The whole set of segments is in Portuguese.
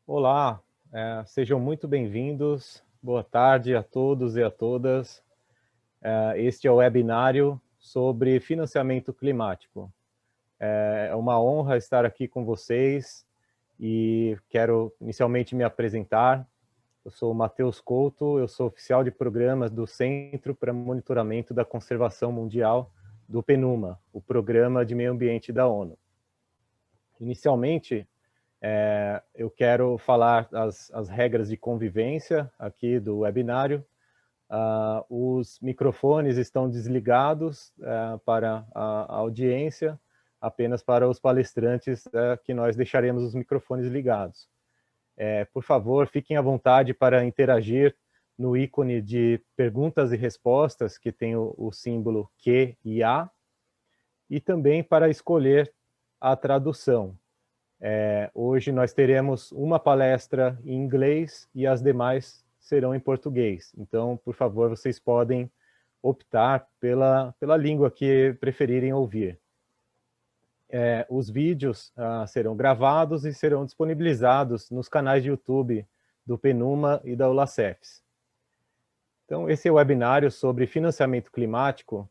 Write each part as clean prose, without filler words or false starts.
Olá, sejam muito bem-vindos. Boa tarde a todos e a todas. Este é o webinário sobre financiamento climático. É uma honra estar aqui com vocês e quero inicialmente me apresentar. Eu sou o Matheus Couto, eu sou oficial de programas do Centro para Monitoramento da Conservação Mundial do PNUMA, o Programa de Meio Ambiente da ONU. Inicialmente, eu quero falar as regras de convivência aqui do webinário. Os microfones estão desligados para a audiência, apenas para os palestrantes que nós deixaremos os microfones ligados. Por favor, fiquem à vontade para interagir no ícone de perguntas e respostas, que tem o símbolo Q e A, e também para escolher a tradução. Hoje nós teremos uma palestra em inglês e as demais serão em português. Então, por favor, vocês podem optar pela língua que preferirem ouvir. Os vídeos serão gravados e serão disponibilizados nos canais de YouTube do PNUMA e da Olacefs. Então, esse é o webinário sobre financiamento climático.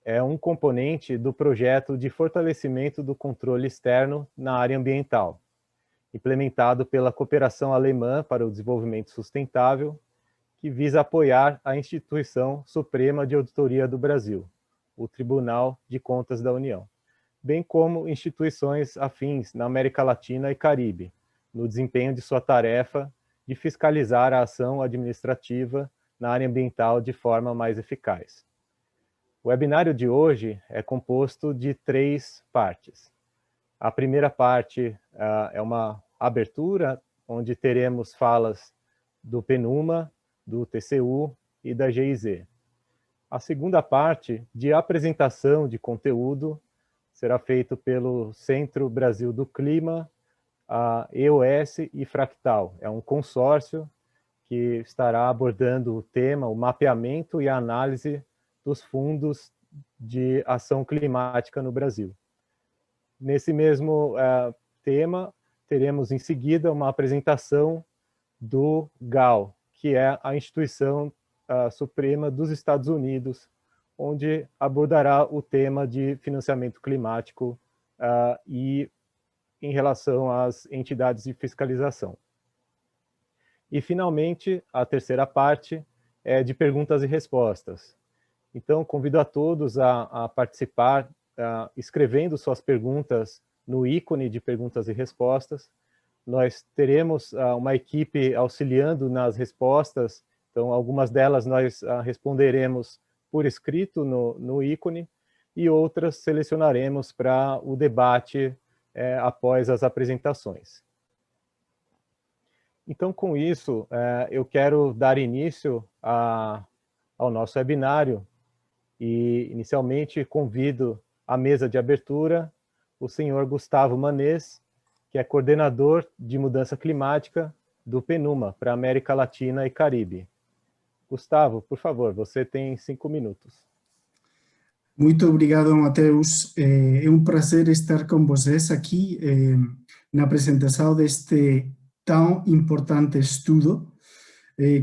É um componente do projeto de fortalecimento do controle externo na área ambiental, implementado pela Cooperação Alemã para o Desenvolvimento Sustentável, que visa apoiar a Instituição Suprema de Auditoria do Brasil, o Tribunal de Contas da União, bem como instituições afins na América Latina e Caribe, no desempenho de sua tarefa de fiscalizar a ação administrativa na área ambiental de forma mais eficaz. O webinário de hoje é composto de 3 partes. A primeira parte é uma abertura, onde teremos falas do PNUMA, do TCU e da GIZ. A segunda parte, de apresentação de conteúdo, será feito pelo Centro Brasil do Clima, a EOS e Fractal. É um consórcio que estará abordando o tema, o mapeamento e a análise dos fundos de ação climática no Brasil. Nesse mesmo tema, teremos em seguida uma apresentação do GAO, que é a Instituição Suprema dos Estados Unidos, onde abordará o tema de financiamento climático e em relação às entidades de fiscalização. E, finalmente, a terceira parte é de perguntas e respostas. Então, convido a todos a participar escrevendo suas perguntas no ícone de perguntas e respostas. Nós teremos uma equipe auxiliando nas respostas, então algumas delas nós responderemos por escrito no ícone e outras selecionaremos para o debate após as apresentações. Então, com isso, eu quero dar início ao nosso webinário e, inicialmente, convido à mesa de abertura o senhor Gustavo Manês, que é coordenador de mudança climática do PNUMA para América Latina e Caribe. Gustavo, por favor, você tem 5 minutos. Muito obrigado, Matheus. É um prazer estar com vocês aqui na apresentação deste tão importante estudo.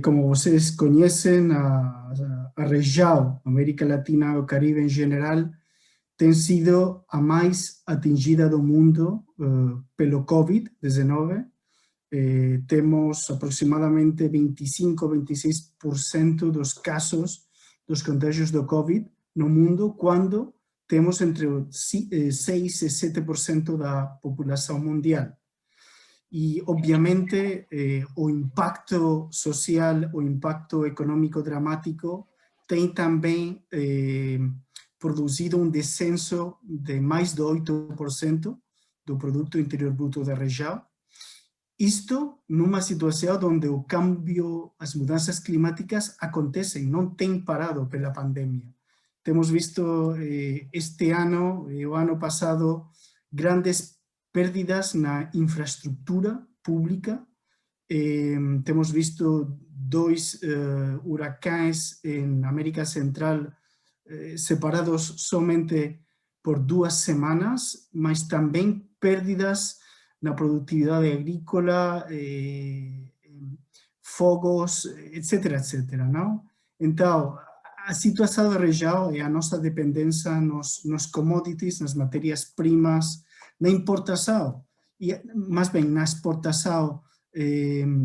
Como vocês conhecem, a região América Latina e o Caribe em geral tem sido a mais atingida do mundo pelo Covid-19. Temos aproximadamente 25-26% dos casos dos contágios do Covid no mundo, quando temos entre 6 e 7% da população mundial. E, obviamente, o impacto social, o impacto econômico dramático tem também produzido um descenso de mais de 8% do produto interior bruto da região. Isto numa situação onde o câmbio, as mudanças climáticas acontecem, não têm parado pela pandemia. Temos visto este ano e o ano passado grandes pérdidas na infraestrutura pública. Temos visto 2 huracães em América Central separados somente por 2 semanas, mas também pérdidas na produtividade agrícola, fogos, etc, etc, não? Então, a situação da região é a nossa dependência nos commodities, nas matérias-primas, na importação, e mais bem na exportação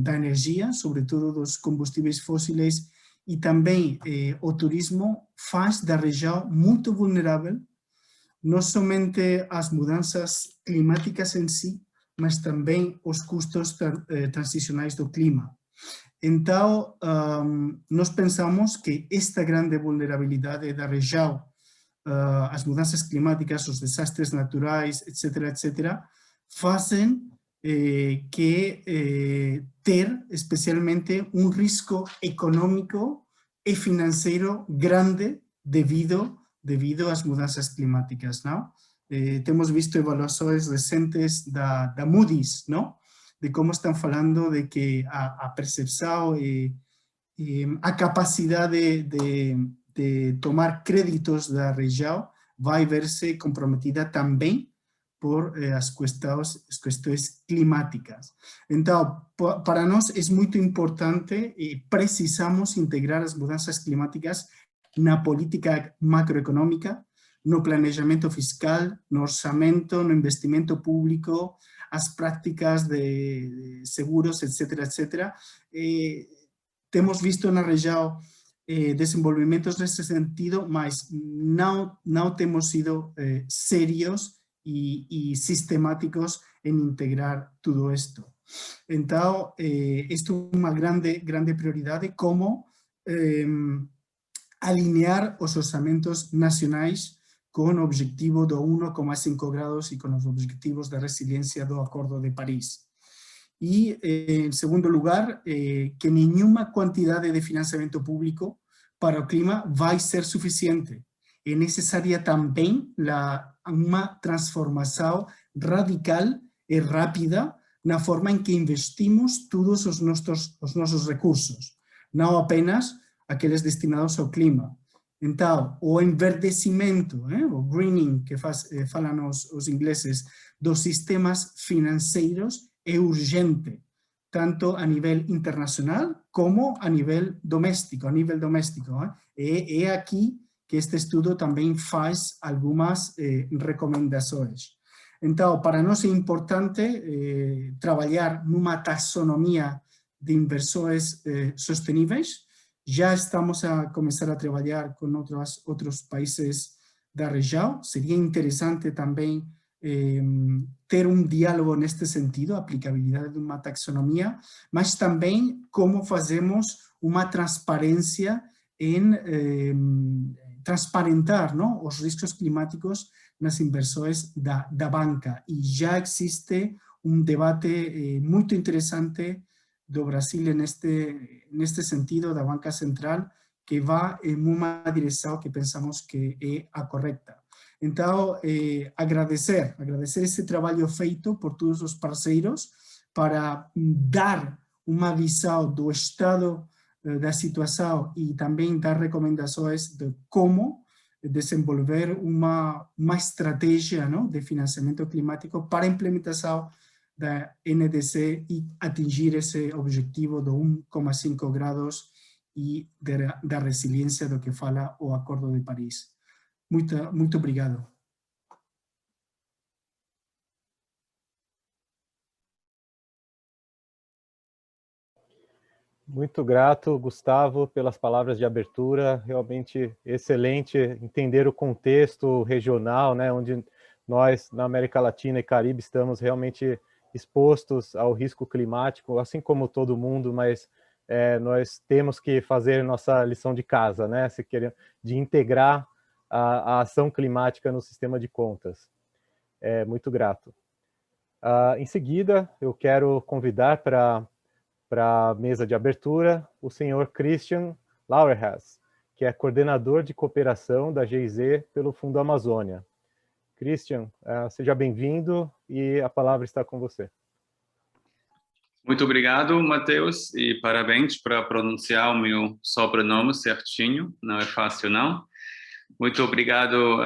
da energia, sobretudo dos combustíveis fósseis, e também o turismo faz da região muito vulnerável, não somente às mudanças climáticas em si, mas também os custos transicionais do clima. Então, nós pensamos que esta grande vulnerabilidade da região, as mudanças climáticas, os desastres naturais, etc., etc., fazem que ter especialmente um risco econômico e financeiro grande devido às mudanças climáticas, não? Temos visto evaluações recentes da Moody's, não? De como estão falando de que a percepção e a capacidade de tomar créditos da região vai ver-se comprometida também por as questões climáticas. Então, para nós é muito importante e precisamos integrar as mudanças climáticas na política macroeconômica, no planejamento fiscal, no orçamento, no investimento público, as práticas de seguros, etc., etc. Temos visto na região desenvolvimentos nesse sentido, mas não temos sido sérios e sistemáticos em integrar tudo isto. Então, isto é uma grande prioridade, como alinhar os orçamentos nacionais com o objetivo do 1,5 graus e com os objetivos da resiliência do Acordo de Paris. E, em segundo lugar, que nenhuma quantidade de financiamento público para o clima vai ser suficiente. É necessária também uma transformação radical e rápida na forma em que investimos todos os nossos recursos, não apenas aqueles destinados ao clima. Então, o enverdecimento, o greening, que falam os ingleses, dos sistemas financeiros é urgente, tanto a nível internacional como a nível doméstico. É aqui que este estudo também faz algumas recomendações. Então, para nós é importante trabalhar numa taxonomia de inversores sustentáveis. Já estamos a começar a trabalhar com outros países da região. Seria interessante também ter um diálogo neste sentido, a aplicabilidade de uma taxonomia, mas também como fazemos uma transparência em transparentar, não, os riscos climáticos nas inversões da banca. E já existe um debate muito interessante do Brasil neste sentido, da banca central, que vai em uma direção que pensamos que é a correta. Então, agradecer esse trabalho feito por todos os parceiros para dar uma visão do estado da situação e também dar recomendações de como desenvolver uma estratégia, não, de financiamento climático para a implementação da NDC e atingir esse objetivo do 1,5 graus e da resiliência do que fala o Acordo de Paris. Muito obrigado. Muito grato, Gustavo, pelas palavras de abertura. Realmente excelente entender o contexto regional, né, onde nós, na América Latina e Caribe, estamos realmente expostos ao risco climático, assim como todo mundo, mas nós temos que fazer nossa lição de casa, né, se querer, de integrar a ação climática no sistema de contas. Muito grato. Em seguida, eu quero convidar para a mesa de abertura o senhor Christian Lauerhas, que é coordenador de cooperação da GIZ pelo Fundo Amazônia. Christian, seja bem-vindo e a palavra está com você. Muito obrigado, Matheus, e parabéns para pronunciar o meu sobrenome certinho, não é fácil não. Muito obrigado,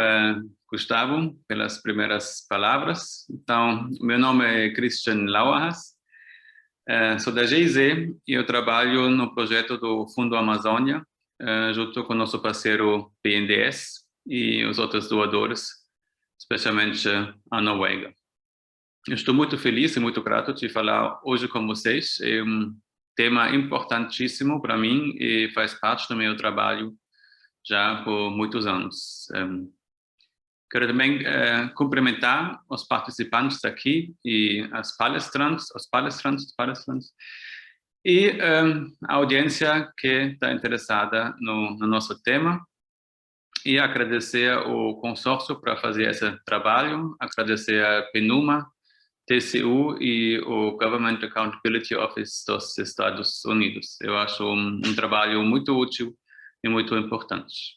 Gustavo, pelas primeiras palavras. Então, meu nome é Christian Lauerhas, sou da GIZ e eu trabalho no projeto do Fundo Amazônia, junto com o nosso parceiro BNDES e os outros doadores, especialmente a Noruega. Eu estou muito feliz e muito grato de falar hoje com vocês. É um tema importantíssimo para mim e faz parte do meu trabalho já por muitos anos. Quero também cumprimentar os participantes aqui e os palestrantes e a audiência que está interessada no nosso tema, e agradecer o consórcio para fazer esse trabalho, agradecer a PNUMA, TCU e o Government Accountability Office dos Estados Unidos. Eu acho um trabalho muito útil e muito importante.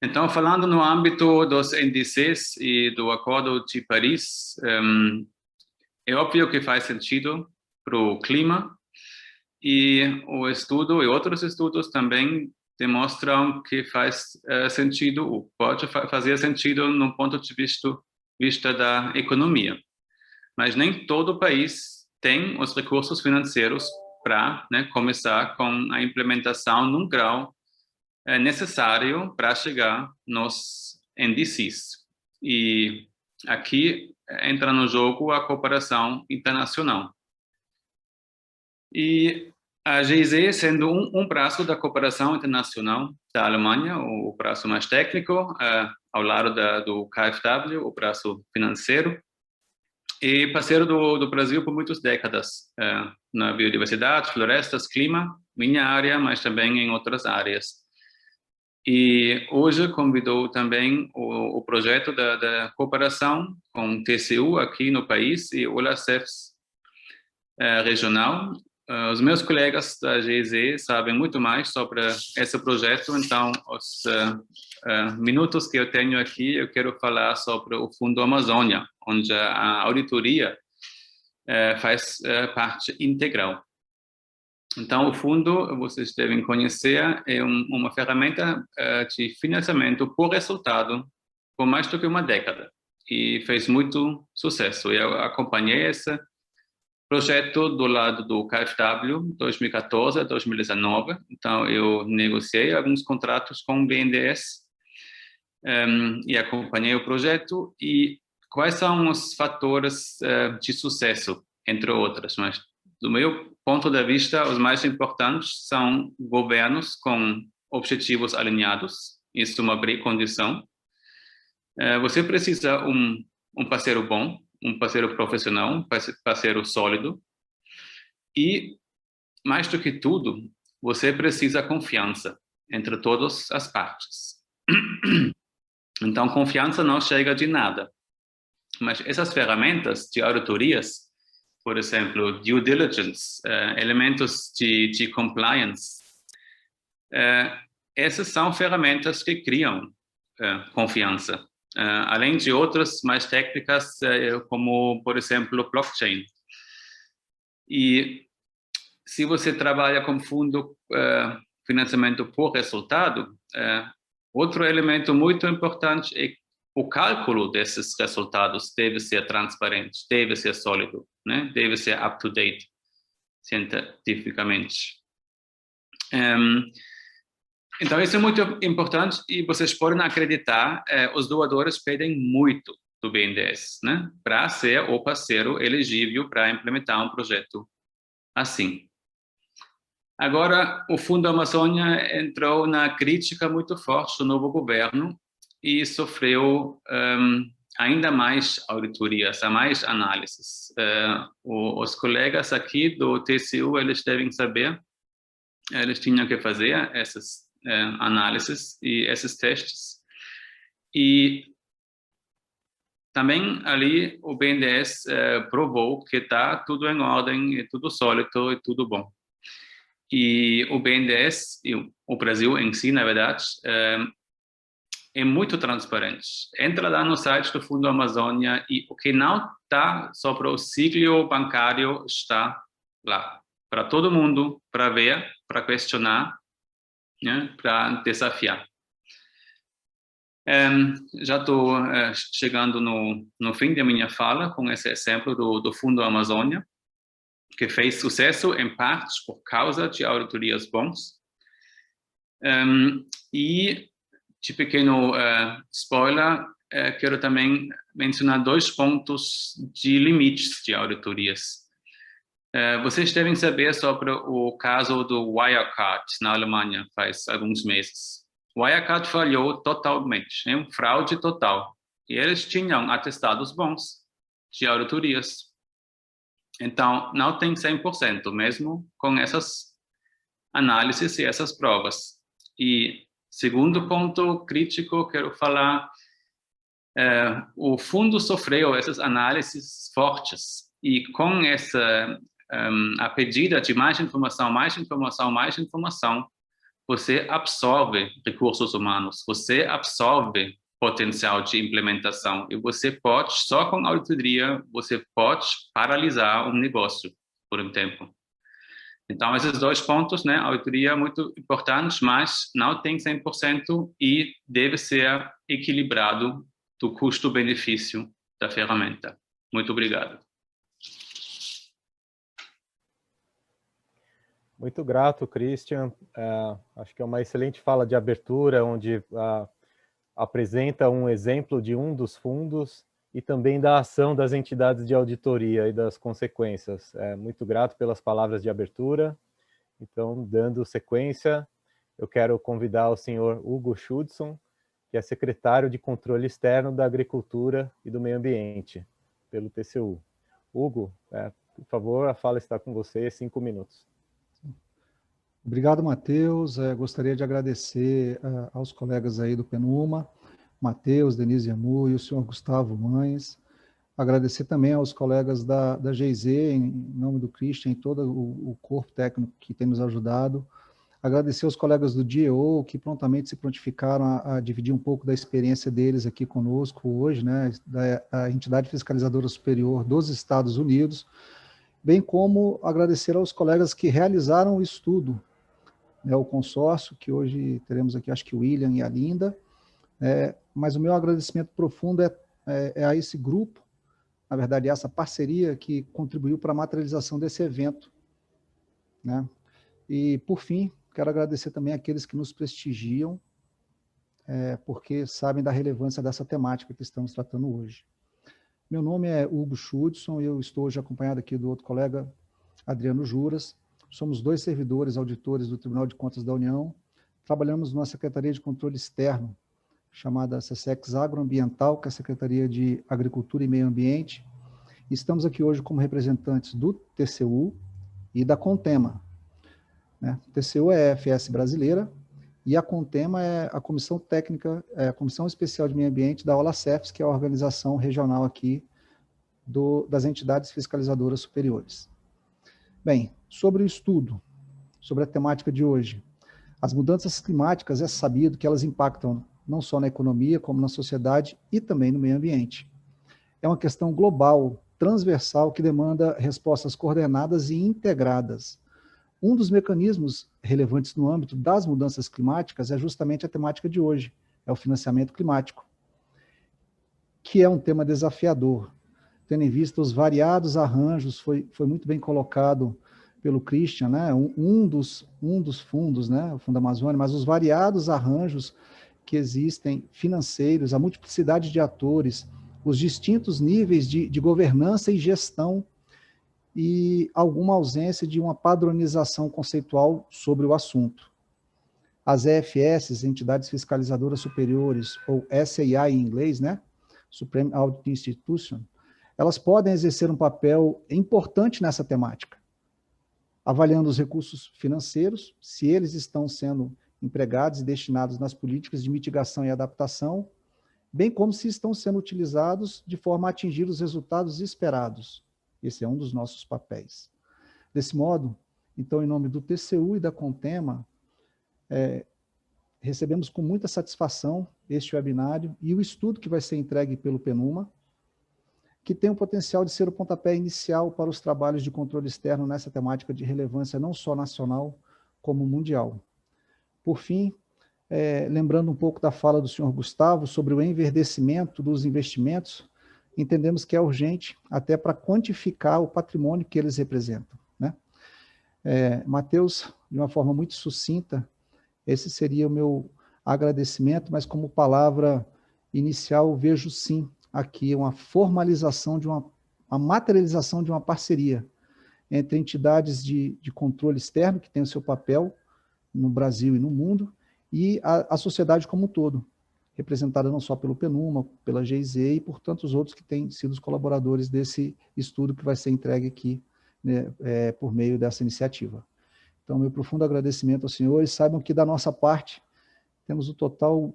Então, falando no âmbito dos NDCs e do Acordo de Paris, é óbvio que faz sentido para o clima, e o estudo e outros estudos também demonstram que faz sentido, pode fazer sentido no ponto de vista da economia. Mas nem todo país tem os recursos financeiros para começar com a implementação num grau necessário para chegar nos NDCs. E aqui entra no jogo a cooperação internacional. E a GIZ, sendo um braço da cooperação internacional da Alemanha, o braço mais técnico, ao lado do KfW, o braço financeiro, e parceiro do Brasil por muitas décadas, na biodiversidade, florestas, clima, minha área, mas também em outras áreas. E hoje convidou também o projeto da cooperação com o TCU aqui no país e o LACEFS regional. Os meus colegas da GIZ sabem muito mais sobre esse projeto, então os minutos que eu tenho aqui, eu quero falar sobre o Fundo Amazônia, onde a auditoria faz parte integral. Então, o fundo, vocês devem conhecer, é uma ferramenta de financiamento por resultado por mais do que uma década, e fez muito sucesso. Eu acompanhei esse projeto do lado do KfW, 2014 a 2019, então eu negociei alguns contratos com o BNDES e acompanhei o projeto. E quais são os fatores de sucesso, entre outros, mas do meu ponto de vista, os mais importantes são governos com objetivos alinhados. Isso é uma pré-condição. Você precisa um parceiro bom, um parceiro profissional, um parceiro sólido. E, mais do que tudo, você precisa confiança entre todas as partes. Então, confiança não chega de nada. Mas essas ferramentas de auditorias, por exemplo, due diligence, elementos de compliance, essas são ferramentas que criam confiança, além de outras mais técnicas, como, por exemplo, blockchain. E se você trabalha com fundo financiamento por resultado, outro elemento muito importante é o cálculo desses resultados deve ser transparente, deve ser sólido, né? Deve ser up-to-date cientificamente. Então, isso é muito importante, e vocês podem acreditar, os doadores pedem muito do BNDES, né? Para ser o parceiro elegível para implementar um projeto assim. Agora, o Fundo Amazônia entrou na crítica muito forte do novo governo e sofreu ainda mais auditorias, mais análises. Os colegas aqui do TCU, eles devem saber, eles tinham que fazer essas análises e esses testes. E também ali o BNDES provou que está tudo em ordem, é tudo sólido, é tudo bom. E o BNDES, e o Brasil em si, na verdade, é muito transparente. Entra lá no site do Fundo Amazônia e o que não está sobre o siglo bancário está lá. Para todo mundo, para ver, para questionar, né, para desafiar. Já estou chegando no fim da minha fala com esse exemplo do Fundo Amazônia, que fez sucesso em parte por causa de auditorias bons. E, de pequeno spoiler, quero também mencionar 2 pontos de limites de auditorias. Vocês devem saber sobre o caso do Wirecard na Alemanha, faz alguns meses. Wirecard falhou totalmente, é um fraude total. E eles tinham atestados bons de auditorias. Então, não tem 100%, mesmo com essas análises e essas provas. E, segundo ponto crítico, quero falar, o fundo sofreu essas análises fortes. E com essa a pedida de mais informação, você absorve recursos humanos, você absorve potencial de implementação e você pode, só com auditoria, você pode paralisar um negócio por um tempo. Então, esses 2 pontos, né, auditoria muito importante, mas não tem 100% e deve ser equilibrado do custo-benefício da ferramenta. Muito obrigado. Muito grato, Christian. Acho que é uma excelente fala de abertura, onde apresenta um exemplo de um dos fundos e também da ação das entidades de auditoria e das consequências. Muito grato pelas palavras de abertura. Então, dando sequência, eu quero convidar o senhor Hugo Schudson, que é secretário de Controle Externo da Agricultura e do Meio Ambiente, pelo TCU. Hugo, por favor, a fala está com você, 5 minutos. Obrigado, Matheus. Gostaria de agradecer aos colegas aí do PENUMA, Matheus, Denise Yamu e o senhor Gustavo Mães. Agradecer também aos colegas da GIZ, em nome do Christian, e todo o corpo técnico que tem nos ajudado. Agradecer aos colegas do GEO, que prontamente se prontificaram a dividir um pouco da experiência deles aqui conosco hoje, né, da entidade fiscalizadora superior dos Estados Unidos, bem como agradecer aos colegas que realizaram o estudo, né, o consórcio, que hoje teremos aqui, acho que o William e a Linda, mas o meu agradecimento profundo é a esse grupo, na verdade, essa parceria que contribuiu para a materialização desse evento, né? E, por fim, quero agradecer também àqueles que nos prestigiam, porque sabem da relevância dessa temática que estamos tratando hoje. Meu nome é Hugo Schudson, eu estou hoje acompanhado aqui do outro colega, Adriano Juras. Somos 2 servidores auditores do Tribunal de Contas da União, trabalhamos numa Secretaria de Controle Externo, chamada SESEX Agroambiental, que é a Secretaria de Agricultura e Meio Ambiente. Estamos aqui hoje como representantes do TCU e da Contema, né? O TCU é a FS brasileira e a Contema é a Comissão Técnica, a Comissão Especial de Meio Ambiente da OLACEFS, que é a organização regional aqui das entidades fiscalizadoras superiores. Bem, sobre o estudo, sobre a temática de hoje, as mudanças climáticas é sabido que elas impactam não só na economia, como na sociedade e também no meio ambiente. É uma questão global, transversal, que demanda respostas coordenadas e integradas. Um dos mecanismos relevantes no âmbito das mudanças climáticas é justamente a temática de hoje, é o financiamento climático, que é um tema desafiador, tendo em vista os variados arranjos, foi muito bem colocado pelo Christian, né? um dos fundos, né? O Fundo Amazônia, mas os variados arranjos que existem financeiros, a multiplicidade de atores, os distintos níveis de governança e gestão e alguma ausência de uma padronização conceitual sobre o assunto. As EFS, entidades fiscalizadoras superiores, ou SAI em inglês, né? Supreme Audit Institution, elas podem exercer um papel importante nessa temática, avaliando os recursos financeiros, se eles estão sendo empregados e destinados nas políticas de mitigação e adaptação, bem como se estão sendo utilizados de forma a atingir os resultados esperados. Esse é um dos nossos papéis. Desse modo, então, em nome do TCU e da Contema, recebemos com muita satisfação este webinário e o estudo que vai ser entregue pelo PENUMA, que tem o potencial de ser o pontapé inicial para os trabalhos de controle externo nessa temática de relevância não só nacional, como mundial. Por fim, lembrando um pouco da fala do senhor Gustavo sobre o enverdecimento dos investimentos, entendemos que é urgente até para quantificar o patrimônio que eles representam, né? Matheus, de uma forma muito sucinta, esse seria o meu agradecimento, mas como palavra inicial, vejo sim aqui uma formalização uma materialização de uma parceria entre entidades de controle externo, que tem o seu papel no Brasil e no mundo, e a sociedade como um todo, representada não só pelo PNUMA, pela GIZ e por tantos outros que têm sido os colaboradores desse estudo que vai ser entregue aqui, né, por meio dessa iniciativa. Então, meu profundo agradecimento aos senhores. Saibam que, da nossa parte, temos a total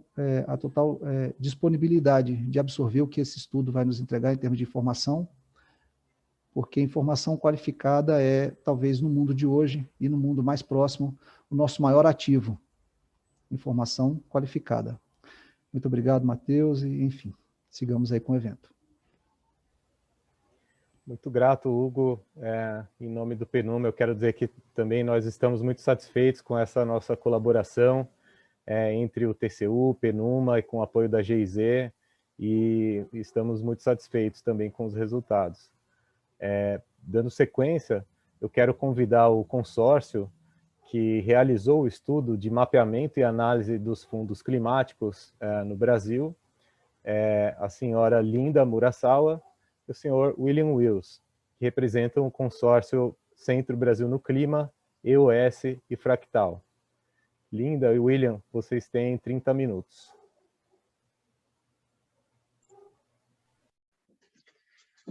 disponibilidade de absorver o que esse estudo vai nos entregar em termos de informação, porque informação qualificada é, talvez, no mundo de hoje e no mundo mais próximo, o nosso maior ativo. Informação qualificada. Muito obrigado, Matheus, e, enfim, sigamos aí com o evento. Muito grato, Hugo. Em nome do PNUMA, eu quero dizer que também nós estamos muito satisfeitos com essa nossa colaboração entre o TCU, PNUMA e com o apoio da GIZ, e estamos muito satisfeitos também com os resultados. Dando sequência, eu quero convidar o consórcio que realizou o estudo de mapeamento e análise dos fundos climáticos no Brasil, a senhora Linda Murasawa e o senhor William Wills, que representam o consórcio Centro Brasil no Clima, EOS e Fractal. Linda e William, vocês têm 30 minutos.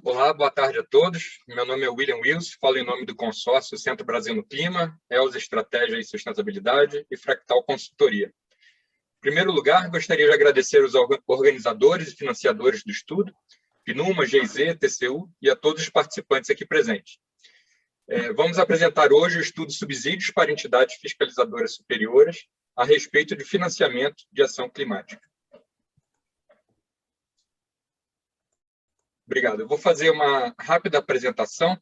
Olá, boa tarde a todos. Meu nome é William Wills, falo em nome do consórcio Centro Brasil no Clima, EOS Estratégia e Sustentabilidade e Fractal Consultoria. Em primeiro lugar, gostaria de agradecer os organizadores e financiadores do estudo, PNUMA, GIZ, TCU e a todos os participantes aqui presentes. Vamos apresentar hoje o estudo Subsídios para Entidades Fiscalizadoras Superiores a respeito de financiamento de ação climática. Obrigado. Eu vou fazer uma rápida apresentação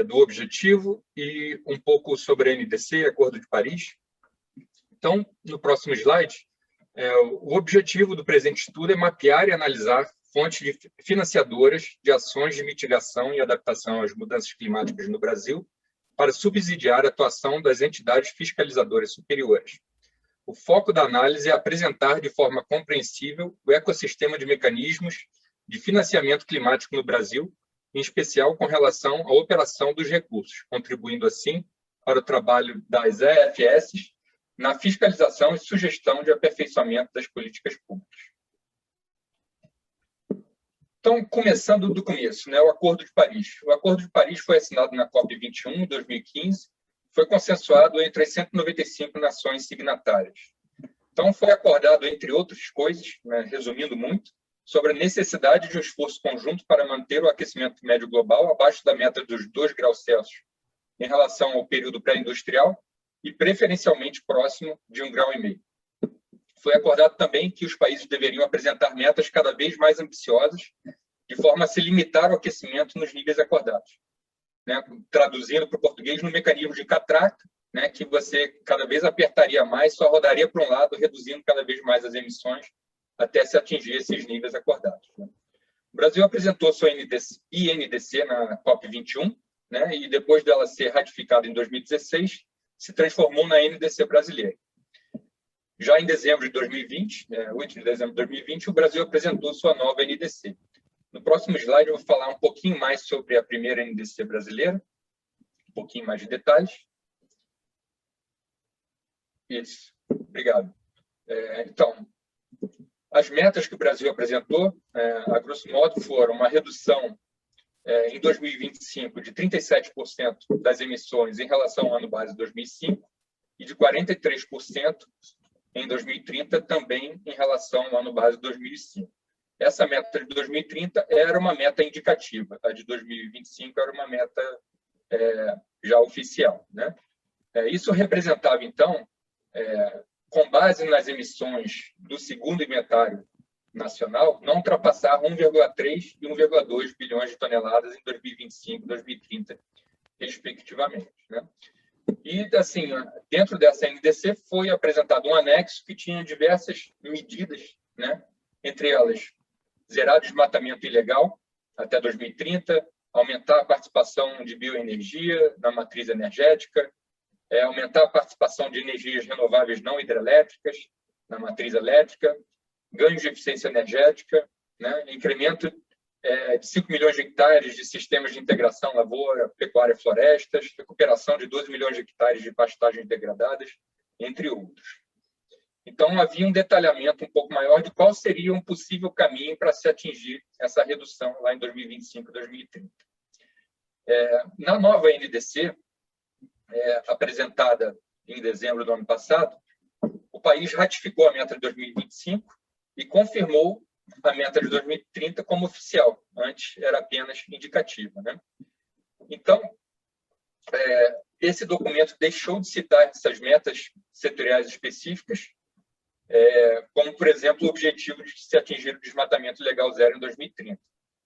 do objetivo e um pouco sobre a NDC, Acordo de Paris. Então, no próximo slide, o objetivo do presente estudo é mapear e analisar fontes financiadoras de ações de mitigação e adaptação às mudanças climáticas no Brasil para subsidiar a atuação das entidades fiscalizadoras superiores. O foco da análise é apresentar de forma compreensível o ecossistema de mecanismos de financiamento climático no Brasil, em especial com relação à operação dos recursos, contribuindo assim para o trabalho das EFS na fiscalização e sugestão de aperfeiçoamento das políticas públicas. Então, começando do começo, né, o Acordo de Paris. O Acordo de Paris foi assinado na COP21, em 2015, foi consensuado entre as 195 nações signatárias. Então, foi acordado, entre outras coisas, né, resumindo muito, sobre a necessidade de um esforço conjunto para manter o aquecimento médio global abaixo da meta dos 2 graus Celsius em relação ao período pré-industrial e, preferencialmente, próximo de 1,5 grau. Foi acordado também que os países deveriam apresentar metas cada vez mais ambiciosas, de forma a se limitar ao aquecimento nos níveis acordados. Né? Traduzindo para o português, no mecanismo de catraca, né, que você cada vez apertaria mais, só rodaria para um lado, reduzindo cada vez mais as emissões, até se atingir esses níveis acordados. Né? O Brasil apresentou sua INDC na COP21, né, e depois dela ser ratificada em 2016, se transformou na NDC brasileira. Já em dezembro de 2020, 8 de dezembro de 2020, o Brasil apresentou sua nova NDC. No próximo slide, eu vou falar um pouquinho mais sobre a primeira NDC brasileira, um pouquinho mais de detalhes. Isso, obrigado. Então, as metas que o Brasil apresentou, a grosso modo, foram uma redução em 2025 de 37% das emissões em relação ao ano base de 2005 e de 43% em 2030, também em relação ao ano base de 2005. Essa meta de 2030 era uma meta indicativa, a de 2025 era uma meta já oficial. Né? Isso representava, então, com base nas emissões do segundo inventário nacional, não ultrapassar 1,3 e 1,2 bilhões de toneladas em 2025 e 2030, respectivamente. Né? E, assim, dentro dessa NDC foi apresentado um anexo que tinha diversas medidas, né? Entre elas, zerar o desmatamento ilegal até 2030, aumentar a participação de bioenergia na matriz energética, aumentar a participação de energias renováveis não hidrelétricas na matriz elétrica, ganhos de eficiência energética, né? Incremento de 5 milhões de hectares de sistemas de integração lavoura, pecuária e florestas, recuperação de 12 milhões de hectares de pastagens degradadas, entre outros. Então, havia um detalhamento um pouco maior de qual seria um possível caminho para se atingir essa redução lá em 2025 e 2030. Na nova NDC, apresentada em dezembro do ano passado, o país ratificou a meta de 2025 e confirmou a meta de 2030 como oficial. Antes era apenas indicativa, né? Então, esse documento deixou de citar essas metas setoriais específicas, como, por exemplo, o objetivo de se atingir o desmatamento legal zero em 2030.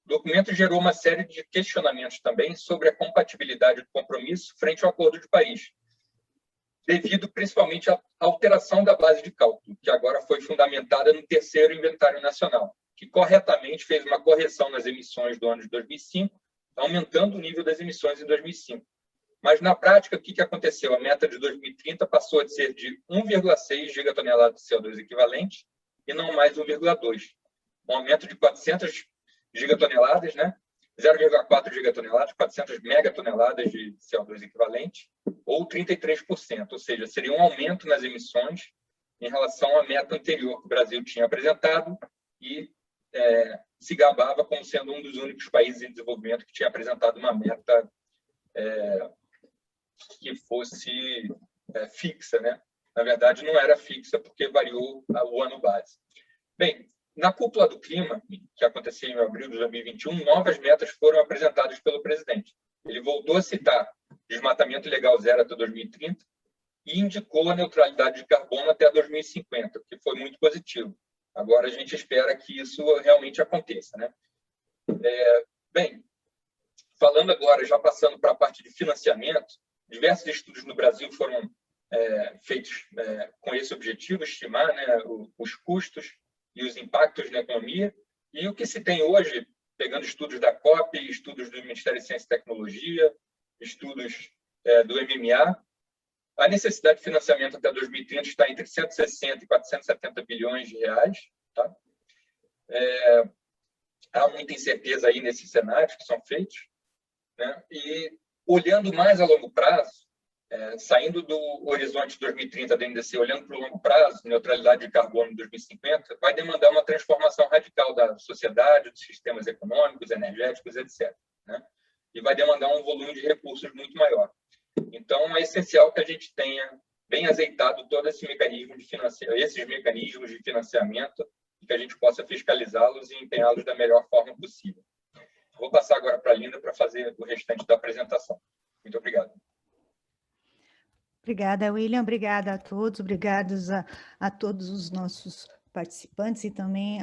O documento gerou uma série de questionamentos também sobre a compatibilidade do compromisso frente ao Acordo de Paris, devido principalmente à alteração da base de cálculo, que agora foi fundamentada no terceiro Inventário Nacional, que corretamente fez uma correção nas emissões do ano de 2005, aumentando o nível das emissões em 2005. Mas, na prática, o que aconteceu? A meta de 2030 passou a ser de 1,6 gigatoneladas de CO2 equivalente e não mais 1,2. Um aumento de 400 gigatoneladas, né? 0,4 gigatoneladas, 400 megatoneladas de CO2 equivalente, ou 33%, ou seja, seria um aumento nas emissões em relação à meta anterior que o Brasil tinha apresentado e se gabava como sendo um dos únicos países em desenvolvimento que tinha apresentado uma meta que fosse fixa, né? Na verdade, não era fixa porque variou o ano base. Bem, na cúpula do clima, que aconteceu em abril de 2021, novas metas foram apresentadas pelo presidente. Ele voltou a citar desmatamento ilegal zero até 2030 e indicou a neutralidade de carbono até 2050, o que foi muito positivo. Agora a gente espera que isso realmente aconteça, né? Bem, falando agora, já passando para a parte de financiamento, diversos estudos no Brasil foram feitos com esse objetivo, estimar, né, os custos e os impactos na economia. E o que se tem hoje, pegando estudos da COP, estudos do Ministério de Ciência e Tecnologia, estudos do MMA, a necessidade de financiamento até 2030 está entre 160 e 470 bilhões de reais. Tá? Há muita incerteza aí nesses cenários que são feitos, né? E olhando mais a longo prazo, saindo do horizonte 2030 da NDC, olhando para o longo prazo, neutralidade de carbono em 2050, vai demandar uma transformação radical da sociedade, dos sistemas econômicos, energéticos, etc. Né? E vai demandar um volume de recursos muito maior. Então, é essencial que a gente tenha bem azeitado todo esse mecanismo de esses mecanismos de financiamento e que a gente possa fiscalizá-los e empenhá-los da melhor forma possível. Vou passar agora para a Linda para fazer o restante da apresentação. Muito obrigado. Obrigada, William. Obrigada a todos. Obrigados a todos os nossos participantes e também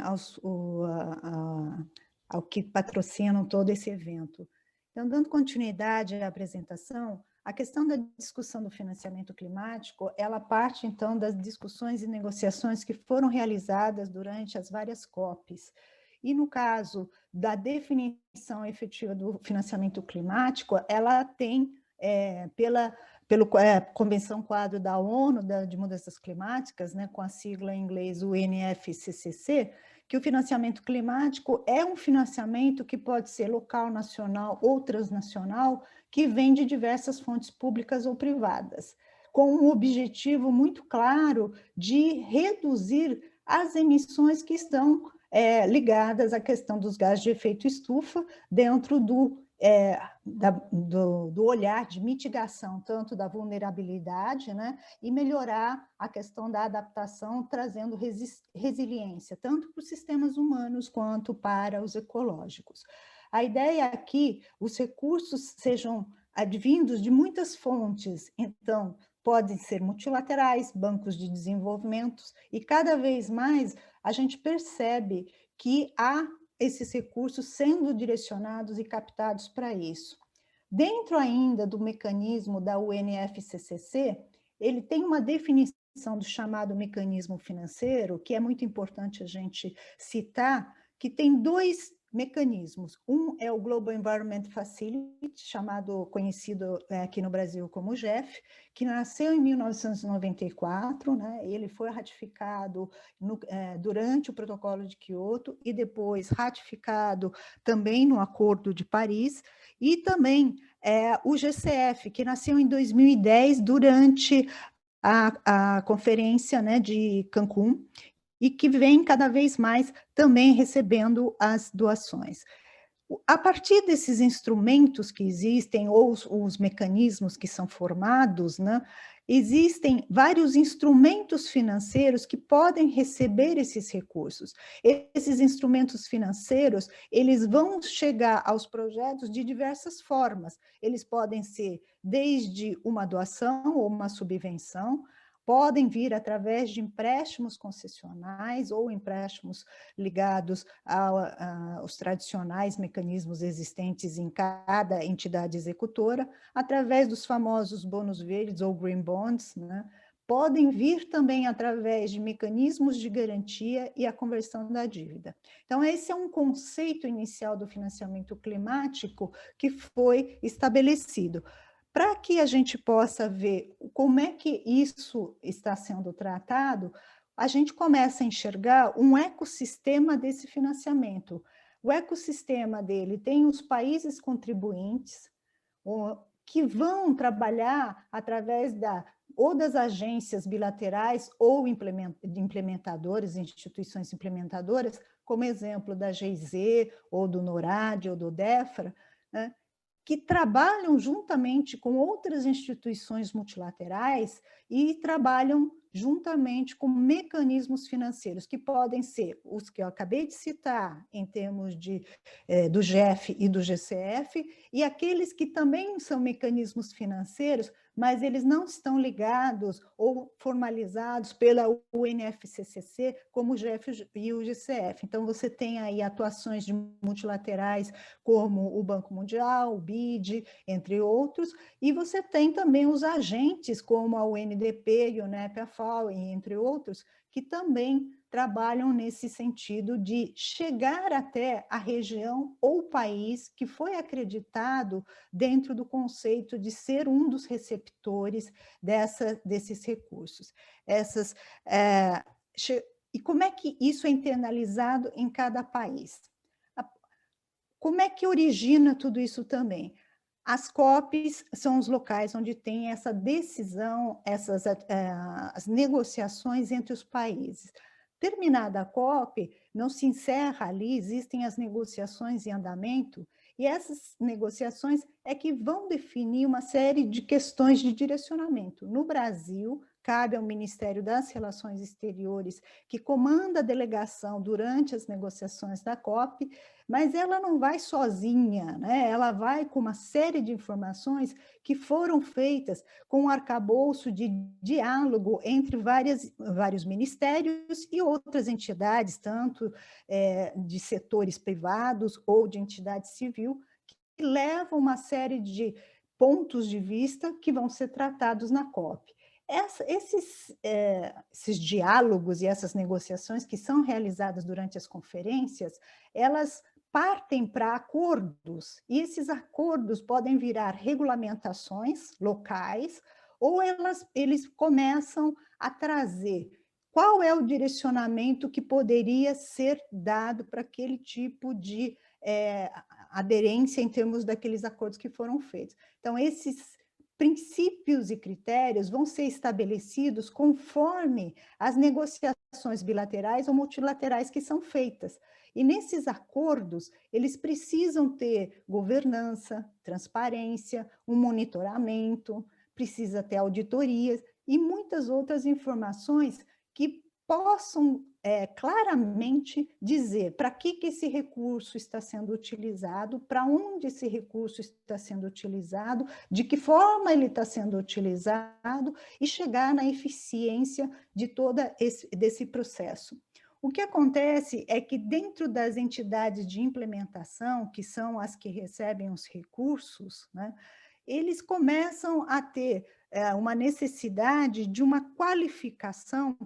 ao que patrocinam todo esse evento. Então, dando continuidade à apresentação, a questão da discussão do financiamento climático, ela parte, então, das discussões e negociações que foram realizadas durante as várias COPs. E, no caso da definição efetiva do financiamento climático, ela tem, pela Convenção Quadro da ONU de Mudanças Climáticas, né, com a sigla em inglês UNFCCC, que o financiamento climático é um financiamento que pode ser local, nacional ou transnacional, que vem de diversas fontes públicas ou privadas, com um objetivo muito claro de reduzir as emissões que estão ligadas à questão dos gases de efeito estufa dentro do olhar de mitigação, tanto da vulnerabilidade, né, e melhorar a questão da adaptação, trazendo resiliência, tanto para os sistemas humanos quanto para os ecológicos. A ideia é que os recursos sejam advindos de muitas fontes, então, podem ser multilaterais, bancos de desenvolvimento, e cada vez mais a gente percebe que há esses recursos sendo direcionados e captados para isso. Dentro ainda do mecanismo da UNFCCC, ele tem uma definição do chamado mecanismo financeiro, que é muito importante a gente citar, que tem dois mecanismos. Um é o Global Environment Facility, conhecido aqui no Brasil como GEF, que nasceu em 1994, né? Ele foi ratificado durante o Protocolo de Quioto e depois ratificado também no Acordo de Paris, e também o GCF, que nasceu em 2010 durante a conferência, né, de Cancún, e que vem cada vez mais também recebendo as doações. A partir desses instrumentos que existem, ou os mecanismos que são formados, né, existem vários instrumentos financeiros que podem receber esses recursos. Esses instrumentos financeiros, eles vão chegar aos projetos de diversas formas. Eles podem ser desde uma doação ou uma subvenção, podem vir através de empréstimos concessionais ou empréstimos ligados aos tradicionais mecanismos existentes em cada entidade executora, através dos famosos bônus verdes ou green bonds, né? Podem vir também através de mecanismos de garantia e a conversão da dívida. Então, esse é um conceito inicial do financiamento climático que foi estabelecido. Para que a gente possa ver como é que isso está sendo tratado, a gente começa a enxergar um ecossistema desse financiamento. O ecossistema dele tem os países contribuintes, que vão trabalhar através ou das agências bilaterais ou implementadores, instituições implementadoras, como exemplo da GIZ, ou do NORAD, ou do DEFRA, né, que trabalham juntamente com outras instituições multilaterais e trabalham juntamente com mecanismos financeiros, que podem ser os que eu acabei de citar, em termos do GEF e do GCF, e aqueles que também são mecanismos financeiros, mas eles não estão ligados ou formalizados pela UNFCCC, como o GEF e o GCF. Então, você tem aí atuações de multilaterais, como o Banco Mundial, o BID, entre outros, e você tem também os agentes, como a UNDP, a UNEP, a FAO, entre outros, que também trabalham nesse sentido de chegar até a região ou país que foi acreditado dentro do conceito de ser um dos receptores desses recursos. E como é que isso é internalizado em cada país? Como é que origina tudo isso também? As COPs são os locais onde tem essa decisão, as negociações entre os países. Terminada a COP, não se encerra ali, existem as negociações em andamento, e essas negociações é que vão definir uma série de questões de direcionamento. No Brasil, cabe ao Ministério das Relações Exteriores, que comanda a delegação durante as negociações da COP, mas ela não vai sozinha, né? Ela vai com uma série de informações que foram feitas com um arcabouço de diálogo entre vários ministérios e outras entidades, tanto de setores privados ou de entidade civil, que levam uma série de pontos de vista que vão ser tratados na COP. Esses diálogos e essas negociações que são realizadas durante as conferências, elas partem para acordos, e esses acordos podem virar regulamentações locais, ou eles começam a trazer qual é o direcionamento que poderia ser dado para aquele tipo de aderência em termos daqueles acordos que foram feitos. Então, esses princípios e critérios vão ser estabelecidos conforme as negociações bilaterais ou multilaterais que são feitas. E nesses acordos, eles precisam ter governança, transparência, um monitoramento, precisa ter auditorias e muitas outras informações que possam claramente dizer para que esse recurso está sendo utilizado, para onde esse recurso está sendo utilizado, de que forma ele está sendo utilizado e chegar na eficiência de desse processo. O que acontece é que dentro das entidades de implementação, que são as que recebem os recursos, né, eles começam a ter uma necessidade de uma qualificação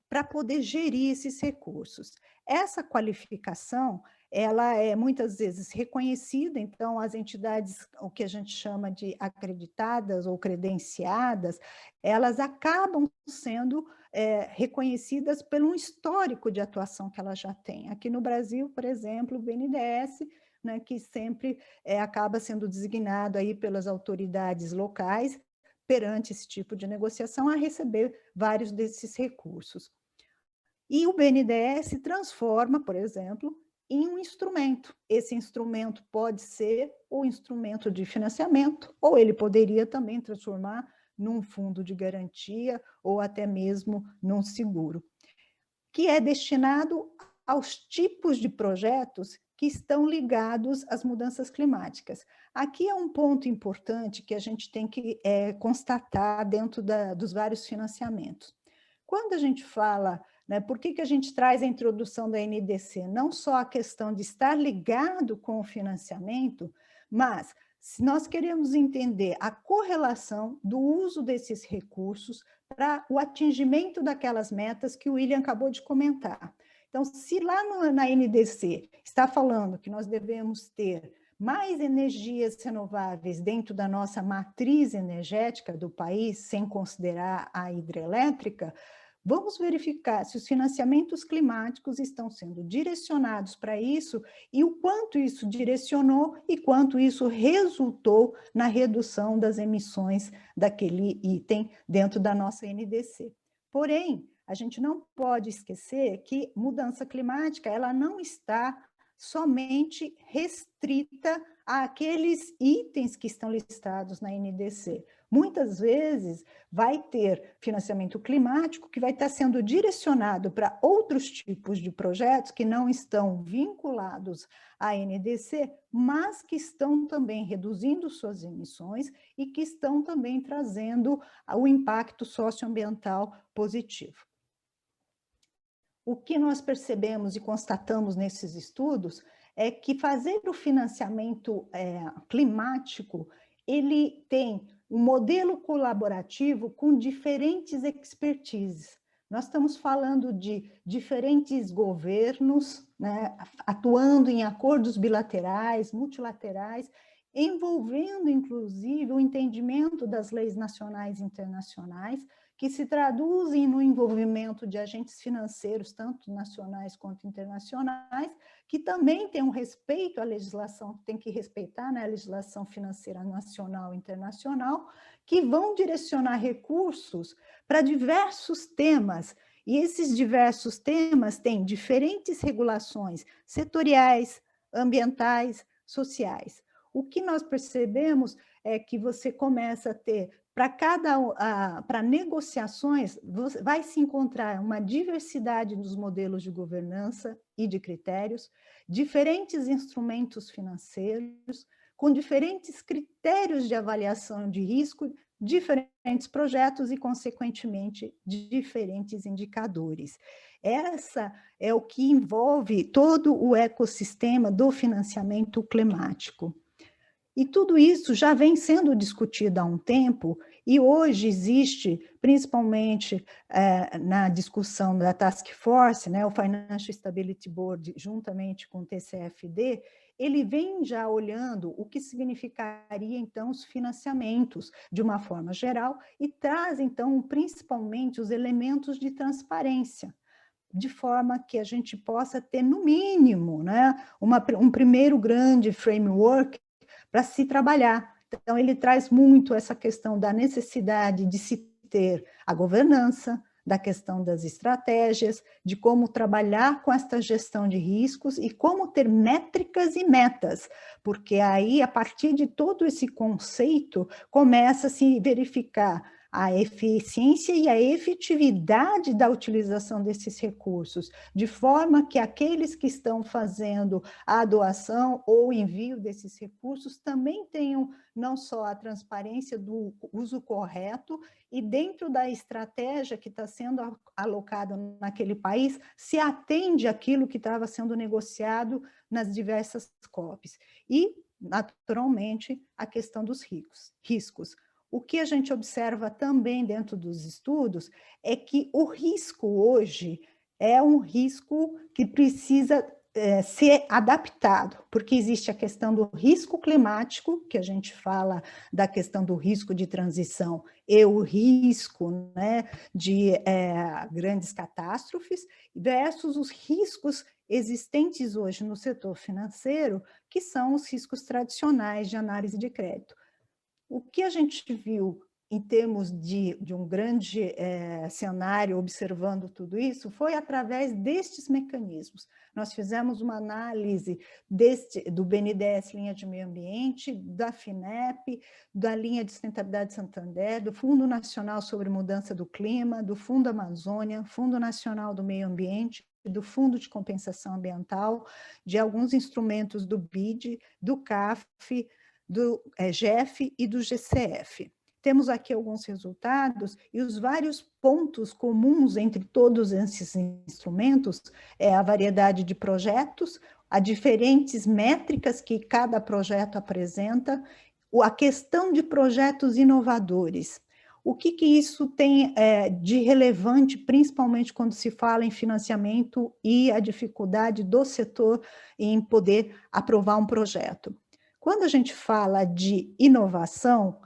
para poder gerir esses recursos. Essa qualificação, ela é muitas vezes reconhecida, então as entidades, o que a gente chama de acreditadas ou credenciadas, elas acabam sendo reconhecidas pelo histórico de atuação que ela já tem. Aqui no Brasil, por exemplo, o BNDES, né, que sempre acaba sendo designado aí pelas autoridades locais perante esse tipo de negociação a receber vários desses recursos. E o BNDES transforma, por exemplo, em um instrumento. Esse instrumento pode ser o instrumento de financiamento, ou ele poderia também transformar num fundo de garantia ou até mesmo num seguro, que é destinado aos tipos de projetos que estão ligados às mudanças climáticas. Aqui é um ponto importante que a gente tem que constatar dentro dos vários financiamentos. Quando a gente fala, né, por que a gente traz a introdução da NDC? Não só a questão de estar ligado com o financiamento, mas se nós queremos entender a correlação do uso desses recursos para o atingimento daquelas metas que o William acabou de comentar. Então, se lá na NDC está falando que nós devemos ter mais energias renováveis dentro da nossa matriz energética do país, sem considerar a hidrelétrica, vamos verificar se os financiamentos climáticos estão sendo direcionados para isso e o quanto isso direcionou e quanto isso resultou na redução das emissões daquele item dentro da nossa NDC. Porém, a gente não pode esquecer que mudança climática ela não está somente restrita àqueles itens que estão listados na NDC. Muitas vezes vai ter financiamento climático que vai estar sendo direcionado para outros tipos de projetos que não estão vinculados à NDC, mas que estão também reduzindo suas emissões e que estão também trazendo o impacto socioambiental positivo. O que nós percebemos e constatamos nesses estudos é que fazer o financiamento climático, ele tem um modelo colaborativo com diferentes expertises. Nós estamos falando de diferentes governos, né, atuando em acordos bilaterais, multilaterais, envolvendo, inclusive, o entendimento das leis nacionais e internacionais, que se traduzem no envolvimento de agentes financeiros, tanto nacionais quanto internacionais, que também têm um respeito à legislação, tem que respeitar, né, a legislação financeira nacional e internacional, que vão direcionar recursos para diversos temas, e esses diversos temas têm diferentes regulações setoriais, ambientais, sociais. O que nós percebemos é que você começa a ter, para negociações, vai se encontrar uma diversidade dos modelos de governança e de critérios, diferentes instrumentos financeiros, com diferentes critérios de avaliação de risco, diferentes projetos e, consequentemente, diferentes indicadores. Essa é o que envolve todo o ecossistema do financiamento climático. E tudo isso já vem sendo discutido há um tempo, e hoje existe, principalmente na discussão da Task Force, né, o Financial Stability Board, juntamente com o TCFD, ele vem já olhando o que significaria, então, os financiamentos de uma forma geral e traz, então, principalmente os elementos de transparência, de forma que a gente possa ter, no mínimo, né, um primeiro grande framework para se trabalhar. Então, ele traz muito essa questão da necessidade de se ter a governança, da questão das estratégias, de como trabalhar com esta gestão de riscos e como ter métricas e metas, porque aí, a partir de todo esse conceito, começa a se verificar a eficiência e a efetividade da utilização desses recursos, de forma que aqueles que estão fazendo a doação ou o envio desses recursos também tenham não só a transparência do uso correto e dentro da estratégia que está sendo alocada naquele país, se atende àquilo que estava sendo negociado nas diversas COPs. E, naturalmente, a questão dos riscos. O que a gente observa também dentro dos estudos é que o risco hoje é um risco que precisa ser adaptado, porque existe a questão do risco climático, que a gente fala da questão do risco de transição e o risco, né, de grandes catástrofes, versus os riscos existentes hoje no setor financeiro, que são os riscos tradicionais de análise de crédito. O que a gente viu em termos de um grande cenário observando tudo isso foi através destes mecanismos. Nós fizemos uma análise do BNDES Linha de Meio Ambiente, da FINEP, da Linha de Sustentabilidade Santander, do Fundo Nacional sobre Mudança do Clima, do Fundo Amazônia, Fundo Nacional do Meio Ambiente, do Fundo de Compensação Ambiental, de alguns instrumentos do BID, do CAF, do GEF e do GCF. Temos aqui alguns resultados e os vários pontos comuns entre todos esses instrumentos é a variedade de projetos, as diferentes métricas que cada projeto apresenta, a questão de projetos inovadores. O que isso tem de relevante, principalmente quando se fala em financiamento e a dificuldade do setor em poder aprovar um projeto? Quando a gente fala de inovação,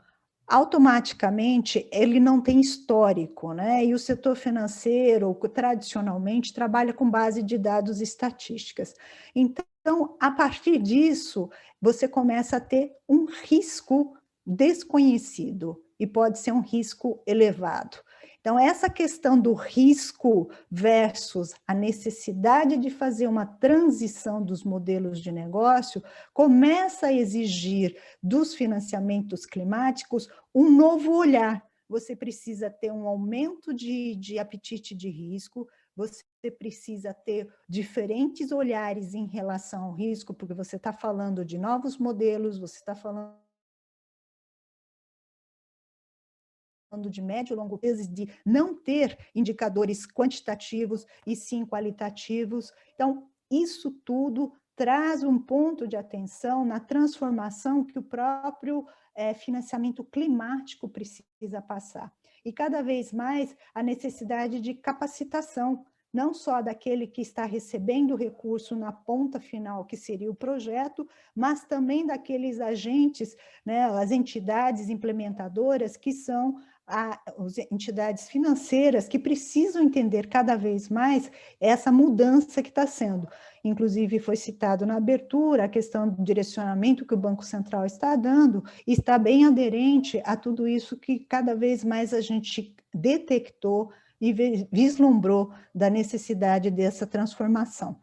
automaticamente ele não tem histórico, né? E o setor financeiro, tradicionalmente, trabalha com base de dados estatísticas. Então, a partir disso, você começa a ter um risco desconhecido, e pode ser um risco elevado. Então, essa questão do risco versus a necessidade de fazer uma transição dos modelos de negócio começa a exigir dos financiamentos climáticos um novo olhar. Você precisa ter um aumento de apetite de risco, você precisa ter diferentes olhares em relação ao risco, porque você está falando de novos modelos, você está falando de médio e longo prazo, de não ter indicadores quantitativos e sim qualitativos. Então, isso tudo traz um ponto de atenção na transformação que o próprio financiamento climático precisa passar. E cada vez mais a necessidade de capacitação, não só daquele que está recebendo o recurso na ponta final, que seria o projeto, mas também daqueles agentes, né, as entidades implementadoras, que são as entidades financeiras, que precisam entender cada vez mais essa mudança que está sendo. Inclusive, foi citado na abertura a questão do direcionamento que o Banco Central está dando, e está bem aderente a tudo isso que cada vez mais a gente detectou e vislumbrou da necessidade dessa transformação.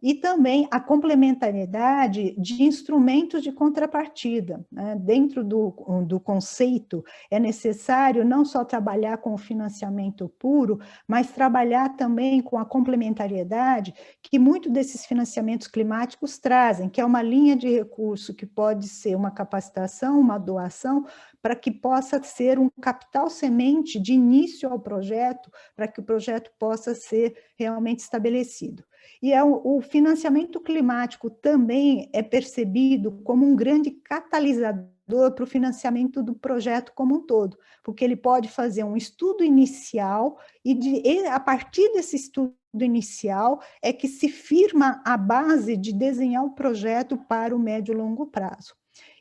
E também a complementariedade de instrumentos de contrapartida, né? Dentro do conceito, é necessário não só trabalhar com o financiamento puro, mas trabalhar também com a complementariedade que muitos desses financiamentos climáticos trazem, que é uma linha de recurso que pode ser uma capacitação, uma doação, para que possa ser um capital semente de início ao projeto, para que o projeto possa ser realmente estabelecido. E o financiamento climático também é percebido como um grande catalisador para o financiamento do projeto como um todo, porque ele pode fazer um estudo inicial e a partir desse estudo inicial é que se firma a base de desenhar o projeto para o médio e longo prazo.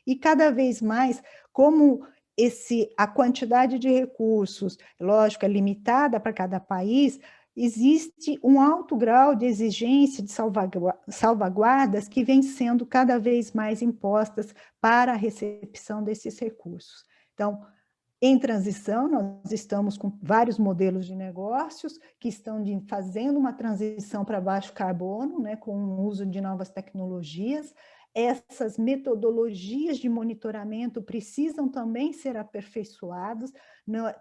E cada vez mais, como a quantidade de recursos, lógico, é limitada para cada país, existe um alto grau de exigência de salvaguardas que vem sendo cada vez mais impostas para a recepção desses recursos. Então, em transição, nós estamos com vários modelos de negócios que estão fazendo uma transição para baixo carbono, né, com o uso de novas tecnologias. essas metodologias de monitoramento precisam também ser aperfeiçoadas,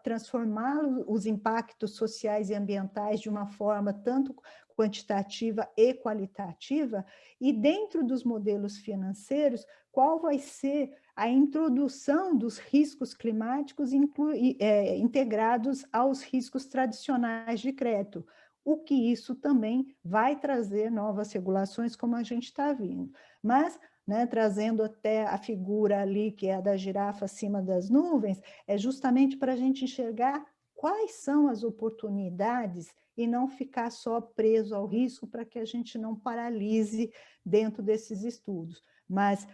transformar os impactos sociais e ambientais de uma forma tanto quantitativa e qualitativa, e dentro dos modelos financeiros, qual vai ser a introdução dos riscos climáticos integrados aos riscos tradicionais de crédito, o que isso também vai trazer novas regulações, como a gente está vendo. Mas, né, trazendo até a figura ali, que é a da girafa acima das nuvens, é justamente para a gente enxergar quais são as oportunidades e não ficar só preso ao risco, para que a gente não paralise dentro desses estudos. Mas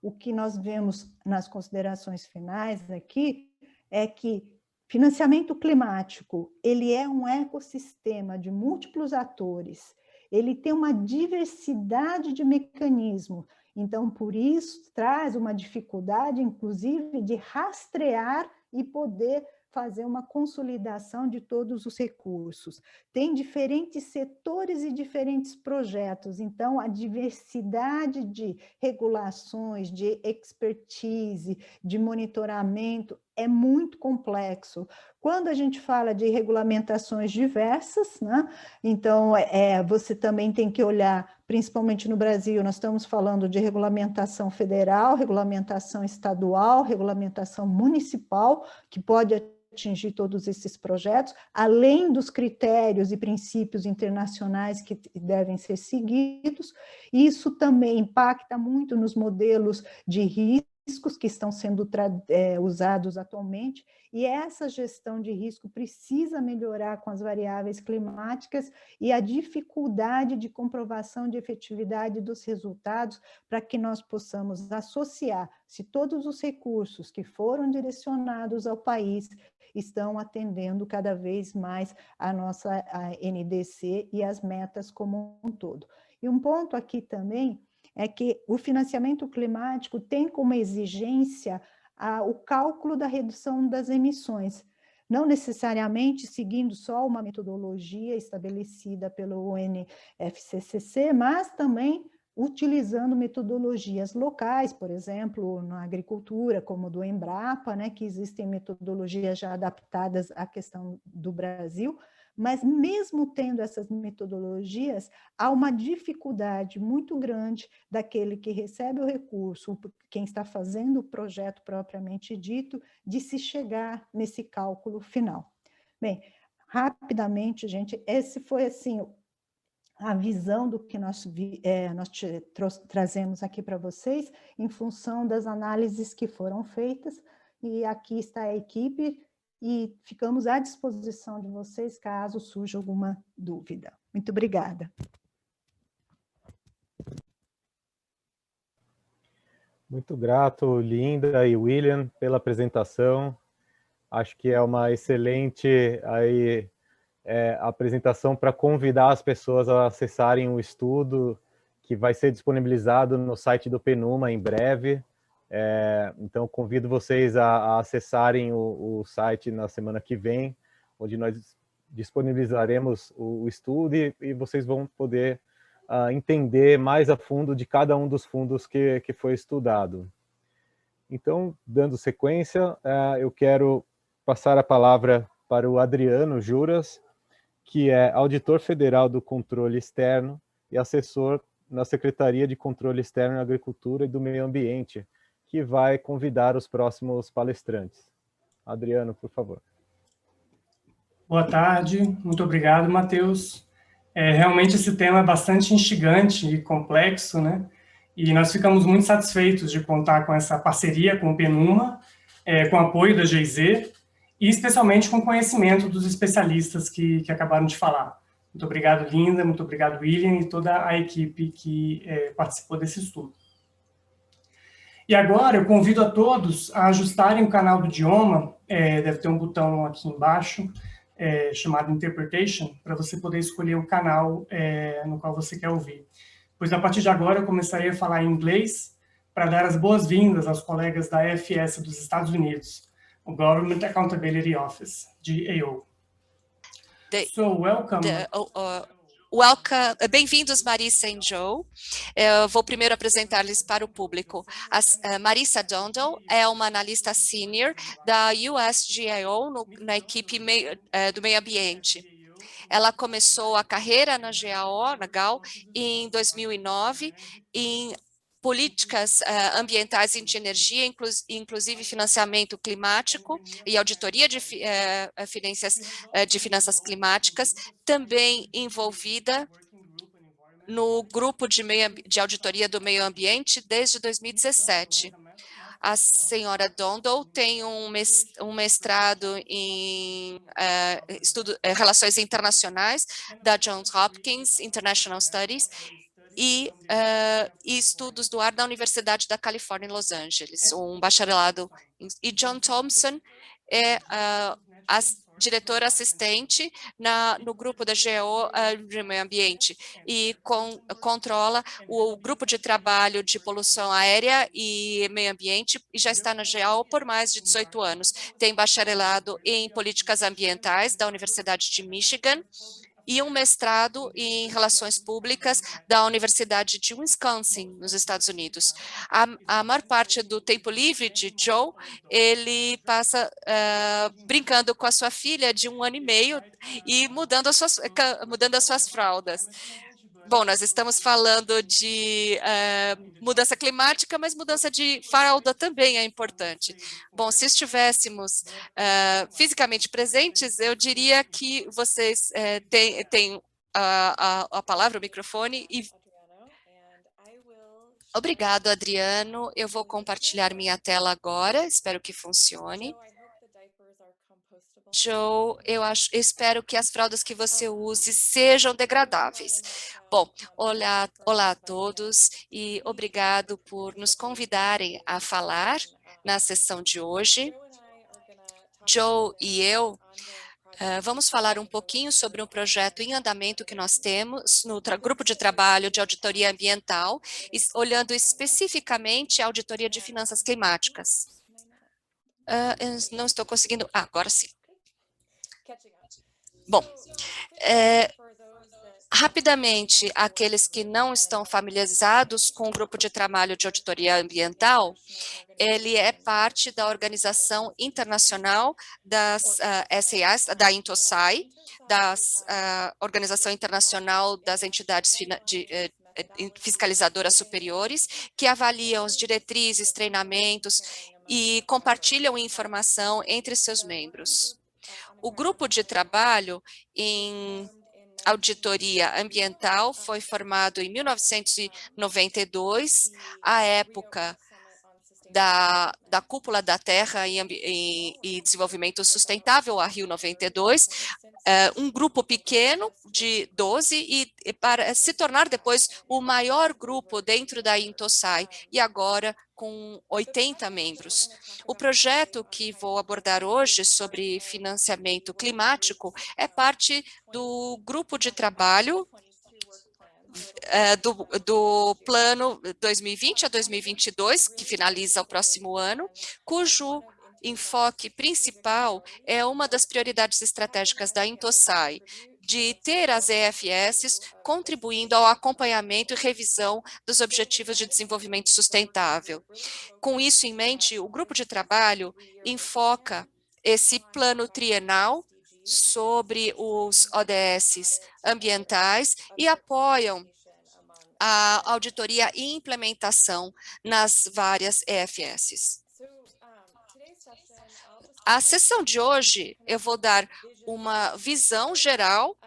o que nós vemos nas considerações finais aqui é que financiamento climático, ele é um ecossistema de múltiplos atores, ele tem uma diversidade de mecanismos, então, por isso, traz uma dificuldade, inclusive, de rastrear e poder fazer uma consolidação de todos os recursos. Tem diferentes setores e diferentes projetos, então a diversidade de regulações, de expertise, de monitoramento é muito complexo. Quando a gente fala de regulamentações diversas, né, então você também tem que olhar, principalmente no Brasil, nós estamos falando de regulamentação federal, regulamentação estadual, regulamentação municipal, que pode atingir todos esses projetos, além dos critérios e princípios internacionais que devem ser seguidos. Isso também impacta muito nos modelos de riscos que estão sendo usados atualmente, e essa gestão de risco precisa melhorar com as variáveis climáticas e a dificuldade de comprovação de efetividade dos resultados, para que nós possamos associar se todos os recursos que foram direcionados ao país estão atendendo cada vez mais a nossa NDC e as metas como um todo. E um ponto aqui também é que o financiamento climático tem como exigência o cálculo da redução das emissões, não necessariamente seguindo só uma metodologia estabelecida pelo UNFCCC, mas também utilizando metodologias locais, por exemplo, na agricultura, como do Embrapa, né, que existem metodologias já adaptadas à questão do Brasil, mas mesmo tendo essas metodologias, há uma dificuldade muito grande daquele que recebe o recurso, quem está fazendo o projeto propriamente dito, de se chegar nesse cálculo final. Bem, rapidamente, gente, esse foi assim a visão do que nós trazemos aqui para vocês, em função das análises que foram feitas, e aqui está a equipe, e ficamos à disposição de vocês, caso surja alguma dúvida. Muito obrigada. Muito grato, Linda e William, pela apresentação. Acho que é uma excelente apresentação para convidar as pessoas a acessarem o estudo, que vai ser disponibilizado no site do PNUMA em breve. Então, convido vocês a acessarem o site na semana que vem, onde nós disponibilizaremos o estudo e vocês vão poder entender mais a fundo de cada um dos fundos que foi estudado. Então, dando sequência, eu quero passar a palavra para o Adriano Juras, que é auditor federal do controle externo e assessor na Secretaria de Controle Externo na Agricultura e do Meio Ambiente, que vai convidar os próximos palestrantes. Adriano, por favor. Boa tarde, muito obrigado, Matheus. Realmente esse tema é bastante instigante e complexo, né? E nós ficamos muito satisfeitos de contar com essa parceria com o PNUMA, com o apoio da GIZ, e especialmente com o conhecimento dos especialistas que acabaram de falar. Muito obrigado, Linda, muito obrigado, William, e toda a equipe que participou desse estudo. E agora eu convido a todos a ajustarem o canal do idioma, deve ter um botão aqui embaixo, chamado Interpretation, para você poder escolher o canal no qual você quer ouvir. Pois a partir de agora eu começarei a falar em inglês para dar as boas-vindas aos colegas da FS dos Estados Unidos, o Government Accountability Office, GAO. So welcome. Bem-vindos, Marissa e Joe. Eu vou primeiro apresentar-lhes para o público. Marissa Dondal é uma analista senior da USGAO na equipe do meio ambiente. Ela começou a carreira na GAO em 2009 em políticas ambientais e de energia, inclusive financiamento climático e auditoria de finanças climáticas, também envolvida no grupo de auditoria do meio ambiente desde 2017. A senhora Dondal tem um mestrado em Relações Internacionais da Johns Hopkins International Studies e Estudos do Ar da Universidade da Califórnia em Los Angeles, um bacharelado. E John Thompson é a diretora assistente no grupo da GAO de Meio Ambiente e controla o grupo de trabalho de poluição aérea e meio ambiente e já está na GAO por mais de 18 anos. Tem bacharelado em políticas ambientais da Universidade de Michigan e um mestrado em relações públicas da Universidade de Wisconsin, nos Estados Unidos. A maior parte do tempo livre de Joe, ele passa brincando com a sua filha de 1 ano e meio e mudando as suas fraldas. Bom, nós estamos falando de mudança climática, mas mudança de fralda também é importante. Bom, se estivéssemos fisicamente presentes, eu diria que vocês têm a palavra, o microfone. Obrigado, Adriano. Eu vou compartilhar minha tela agora, espero que funcione. Joe, espero que as fraldas que você use sejam degradáveis. Bom, olá a todos e obrigado por nos convidarem a falar na sessão de hoje. Joe e eu vamos falar um pouquinho sobre um projeto em andamento que nós temos no grupo de trabalho de auditoria ambiental, olhando especificamente a auditoria de finanças climáticas. Eu não estou conseguindo... agora sim. Bom, rapidamente, aqueles que não estão familiarizados com o grupo de trabalho de auditoria ambiental, ele é parte da Organização Internacional das SAIs, da INTOSAI, da Organização Internacional das Entidades Fiscalizadoras Superiores, que avaliam os diretrizes, treinamentos e compartilham informação entre seus membros. O grupo de trabalho em auditoria ambiental foi formado em 1992, à época da Cúpula da Terra e Desenvolvimento Sustentável, a Rio 92, um grupo pequeno de 12 e para se tornar depois o maior grupo dentro da INTOSAI e agora com 80 membros. O projeto que vou abordar hoje sobre financiamento climático é parte do grupo de trabalho do plano 2020 a 2022, que finaliza o próximo ano, cujo enfoque principal é uma das prioridades estratégicas da INTOSAI, de ter as EFS contribuindo ao acompanhamento e revisão dos Objetivos de Desenvolvimento Sustentável. Com isso em mente, o grupo de trabalho enfoca esse plano trienal sobre os ODS ambientais e apoiam a auditoria e implementação nas várias EFS. A sessão de hoje, eu vou dar uma visão geral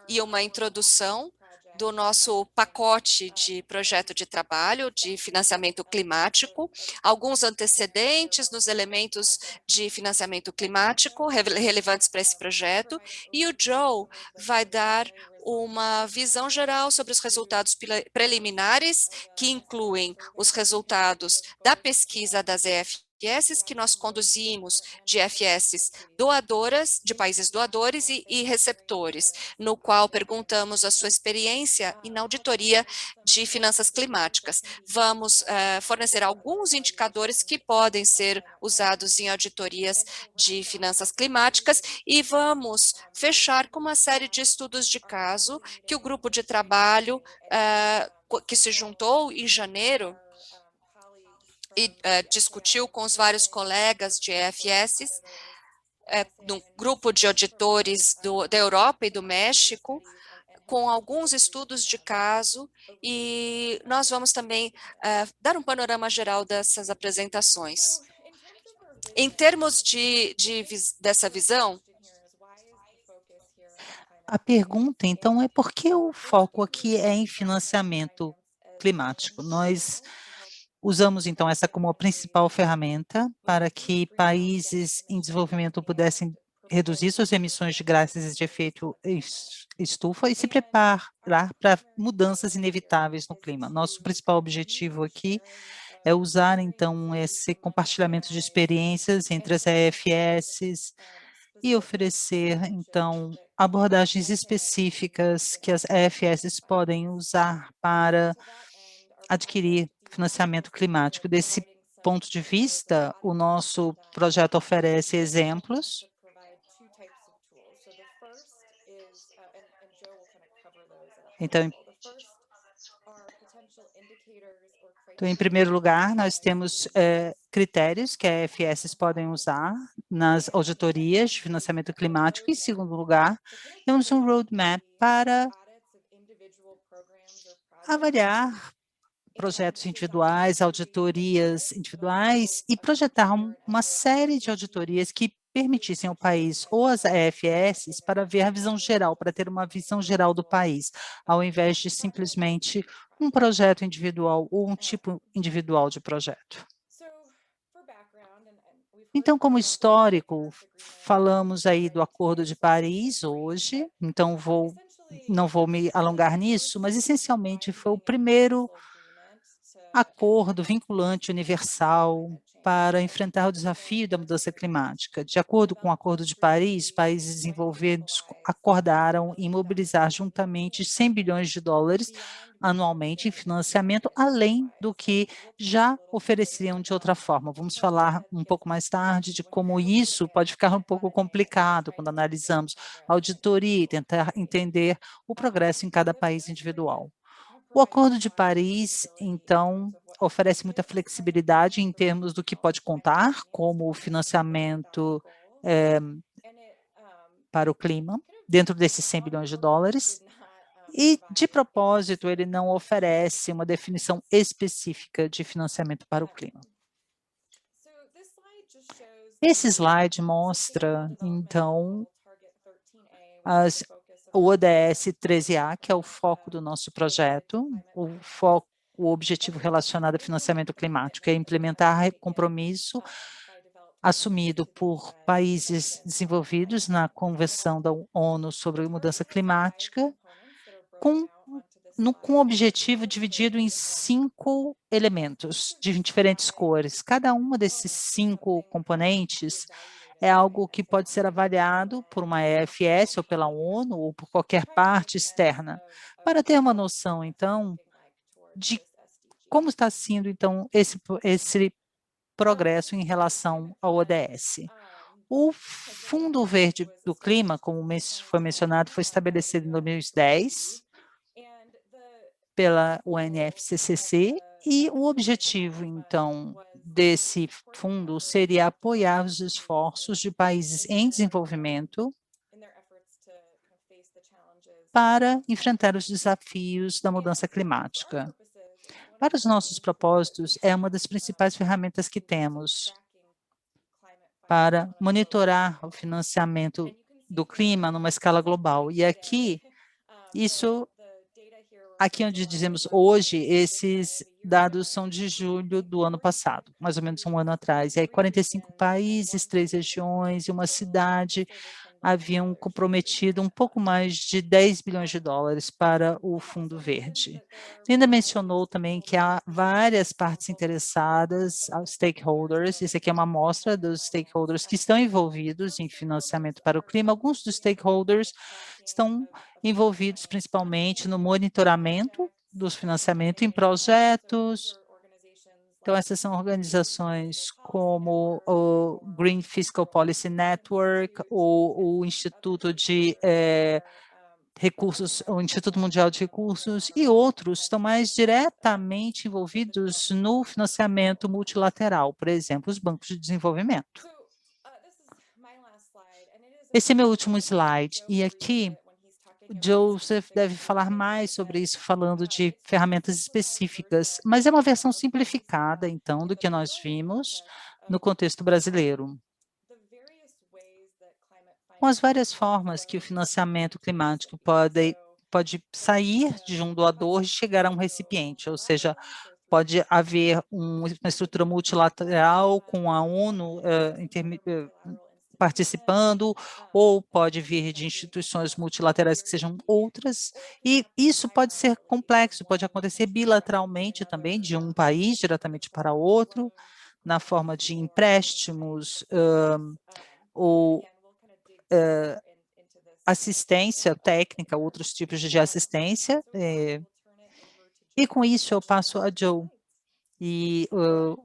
e uma introdução do nosso pacote de projeto de trabalho de financiamento climático, alguns antecedentes nos elementos de financiamento climático relevantes para esse projeto, e o Joe vai dar uma visão geral sobre os resultados preliminares, que incluem os resultados da pesquisa das EFS IFS que nós conduzimos de IFS doadoras, de países doadores e receptores, no qual perguntamos a sua experiência em auditoria de finanças climáticas. Vamos fornecer alguns indicadores que podem ser usados em auditorias de finanças climáticas e vamos fechar com uma série de estudos de caso que o grupo de trabalho que se juntou em janeiro e discutiu com os vários colegas de EFS, no grupo de auditores da Europa e do México, com alguns estudos de caso, e nós vamos também dar um panorama geral dessas apresentações. Em termos dessa visão, a pergunta, então, é por que o foco aqui é em financiamento climático? Nós usamos, então, essa como a principal ferramenta para que países em desenvolvimento pudessem reduzir suas emissões de gases de efeito estufa e se preparar para mudanças inevitáveis no clima. Nosso principal objetivo aqui é usar, então, esse compartilhamento de experiências entre as EFS e oferecer, então, abordagens específicas que as EFS podem usar para adquirir financiamento climático. Desse ponto de vista, o nosso projeto oferece exemplos. Então, em primeiro lugar, nós temos critérios que a EFS podem usar nas auditorias de financiamento climático. Em segundo lugar, temos um roadmap para avaliar projetos individuais, auditorias individuais e projetar uma série de auditorias que permitissem ao país ou as EFS para ver a visão geral, para ter uma visão geral do país, ao invés de simplesmente um projeto individual ou um tipo individual de projeto. Então, como histórico, falamos aí do Acordo de Paris hoje, então não vou me alongar nisso, mas essencialmente foi o primeiro acordo vinculante universal para enfrentar o desafio da mudança climática. De acordo com o Acordo de Paris, países desenvolvidos acordaram em mobilizar juntamente 100 bilhões de dólares anualmente em financiamento, além do que já ofereceriam de outra forma. Vamos falar um pouco mais tarde de como isso pode ficar um pouco complicado quando analisamos a auditoria e tentar entender o progresso em cada país individual. O Acordo de Paris, então, oferece muita flexibilidade em termos do que pode contar como o financiamento para o clima, dentro desses 100 bilhões de dólares, e, de propósito, ele não oferece uma definição específica de financiamento para o clima. Esse slide mostra, então, o ODS 13A, que é o foco do nosso projeto, o objetivo relacionado ao financiamento climático é implementar compromisso assumido por países desenvolvidos na Convenção da ONU sobre Mudança Climática, com o objetivo dividido em 5 elementos de diferentes cores. Cada uma desses 5 componentes é algo que pode ser avaliado por uma EFS ou pela ONU ou por qualquer parte externa, para ter uma noção, então, de como está sendo, então, esse progresso em relação ao ODS. O Fundo Verde do Clima, como foi mencionado, foi estabelecido em 2010 pela UNFCCC, e o objetivo, então, desse fundo seria apoiar os esforços de países em desenvolvimento para enfrentar os desafios da mudança climática. Para os nossos propósitos, é uma das principais ferramentas que temos para monitorar o financiamento do clima numa escala global. E aqui, aqui onde dizemos hoje, esses dados são de julho do ano passado, mais ou menos um ano atrás. E aí 45 países, 3 regiões e uma cidade haviam comprometido um pouco mais de 10 bilhões de dólares para o Fundo Verde. Linda mencionou também que há várias partes interessadas, aos stakeholders. Isso aqui é uma amostra dos stakeholders que estão envolvidos em financiamento para o clima. Alguns dos stakeholders estão envolvidos principalmente no monitoramento dos financiamentos em projetos. Então, essas são organizações como o Green Fiscal Policy Network, ou o Instituto de Recursos, o Instituto Mundial de Recursos, e outros estão mais diretamente envolvidos no financiamento multilateral, por exemplo, os bancos de desenvolvimento. Esse é meu último slide, e aqui o Joseph deve falar mais sobre isso, falando de ferramentas específicas, mas é uma versão simplificada, então, do que nós vimos no contexto brasileiro. Com as várias formas que o financiamento climático pode sair de um doador e chegar a um recipiente, ou seja, pode haver uma estrutura multilateral com a ONU participando, ou pode vir de instituições multilaterais que sejam outras, e isso pode ser complexo, pode acontecer bilateralmente também, de um país diretamente para outro, na forma de empréstimos ou assistência técnica, outros tipos de assistência. E com isso eu passo a Joe. E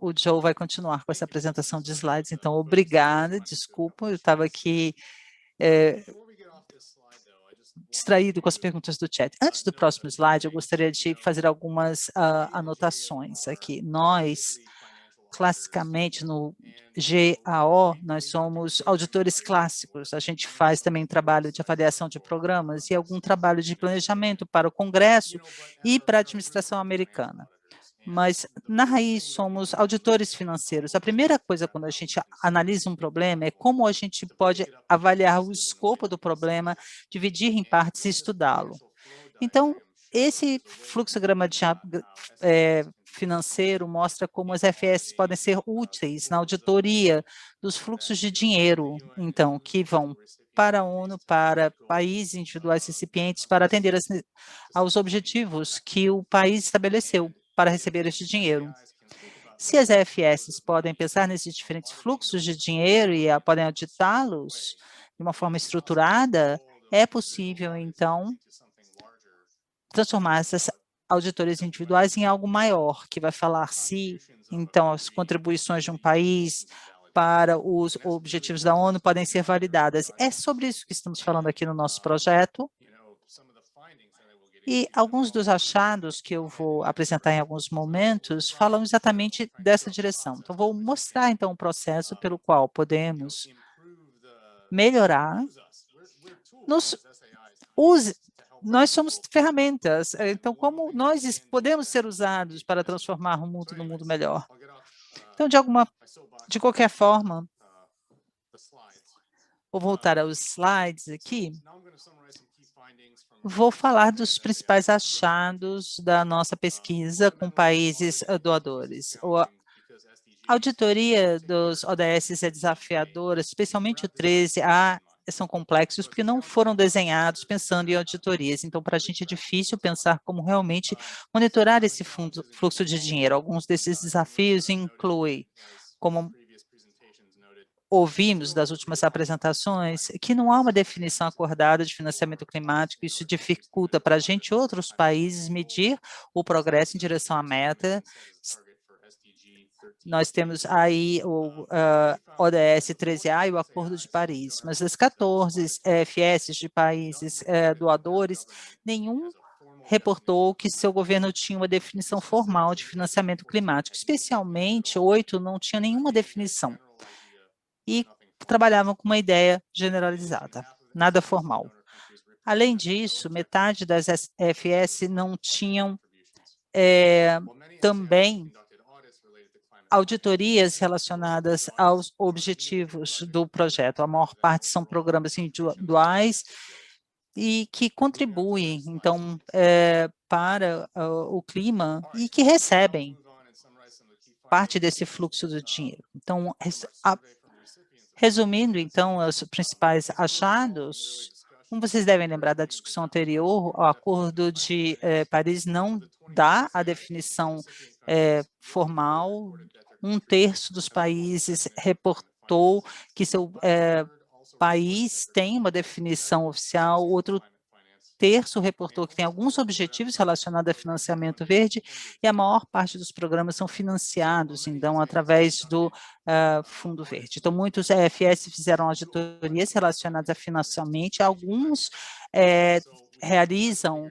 o Joe vai continuar com essa apresentação de slides. Então, obrigada, desculpa, eu estava aqui distraído com as perguntas do chat. Antes do próximo slide, eu gostaria de fazer algumas anotações aqui. Nós, classicamente, no GAO, nós somos auditores clássicos. A gente faz também trabalho de avaliação de programas e algum trabalho de planejamento para o Congresso e para a administração americana. Mas, na raiz, somos auditores financeiros. A primeira coisa quando a gente analisa um problema é como a gente pode avaliar o escopo do problema, dividir em partes e estudá-lo. Então, esse fluxograma financeiro mostra como as FS podem ser úteis na auditoria dos fluxos de dinheiro, então, que vão para a ONU, para países individuais recipientes, para atender aos objetivos que o país estabeleceu para receber este dinheiro. Se as FS podem pensar nesses diferentes fluxos de dinheiro e podem auditá-los de uma forma estruturada, é possível, então, transformar essas auditorias individuais em algo maior, que vai falar se, então, as contribuições de um país para os objetivos da ONU podem ser validadas. É sobre isso que estamos falando aqui no nosso projeto. E alguns dos achados que eu vou apresentar em alguns momentos falam exatamente dessa direção. Então, vou mostrar, então, o processo pelo qual podemos melhorar. Nós somos ferramentas, então, como nós podemos ser usados para transformar o mundo num mundo melhor? Então, de qualquer forma, vou voltar aos slides aqui. Vou falar dos principais achados da nossa pesquisa com países doadores. A auditoria dos ODS é desafiadora, especialmente o 13A, são complexos porque não foram desenhados pensando em auditorias. Então, para a gente é difícil pensar como realmente monitorar esse fluxo de dinheiro. Alguns desses desafios incluem, como ouvimos das últimas apresentações, que não há uma definição acordada de financiamento climático. Isso dificulta para a gente e outros países medir o progresso em direção à meta. Nós temos aí o ODS 13A e o Acordo de Paris, mas das 14 FS de países doadores, nenhum reportou que seu governo tinha uma definição formal de financiamento climático, especialmente 8 não tinha nenhuma definição e trabalhavam com uma ideia generalizada, nada formal. Além disso, metade das FS não tinham também auditorias relacionadas aos objetivos do projeto. A maior parte são programas individuais e que contribuem, então, para o clima e que recebem parte desse fluxo do dinheiro. Então, Resumindo, então, os principais achados, como vocês devem lembrar da discussão anterior, o Acordo de Paris não dá a definição formal. Um terço dos países reportou que seu país tem uma definição oficial, outro terço reportou que tem alguns objetivos relacionados a financiamento verde e a maior parte dos programas são financiados, então, através do Fundo Verde. Então, muitos EFS fizeram auditorias relacionadas a financiamento, alguns realizam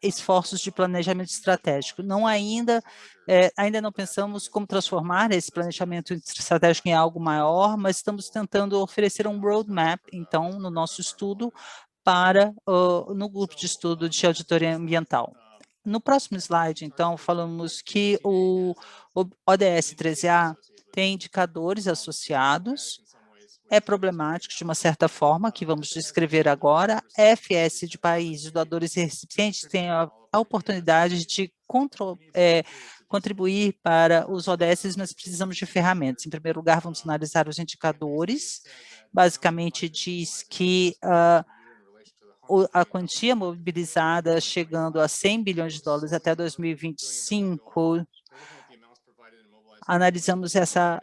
esforços de planejamento estratégico. Ainda não pensamos como transformar esse planejamento estratégico em algo maior, mas estamos tentando oferecer um roadmap, então, no nosso estudo, no grupo de estudo de auditoria ambiental. No próximo slide, então, falamos que o ODS 13A tem indicadores associados, é problemático de uma certa forma, que vamos descrever agora. FS de países, doadores e recipientes têm a oportunidade de contribuir para os ODS, mas precisamos de ferramentas. Em primeiro lugar, vamos analisar os indicadores. Basicamente, diz que a quantia mobilizada chegando a 100 bilhões de dólares até 2025, analisamos essa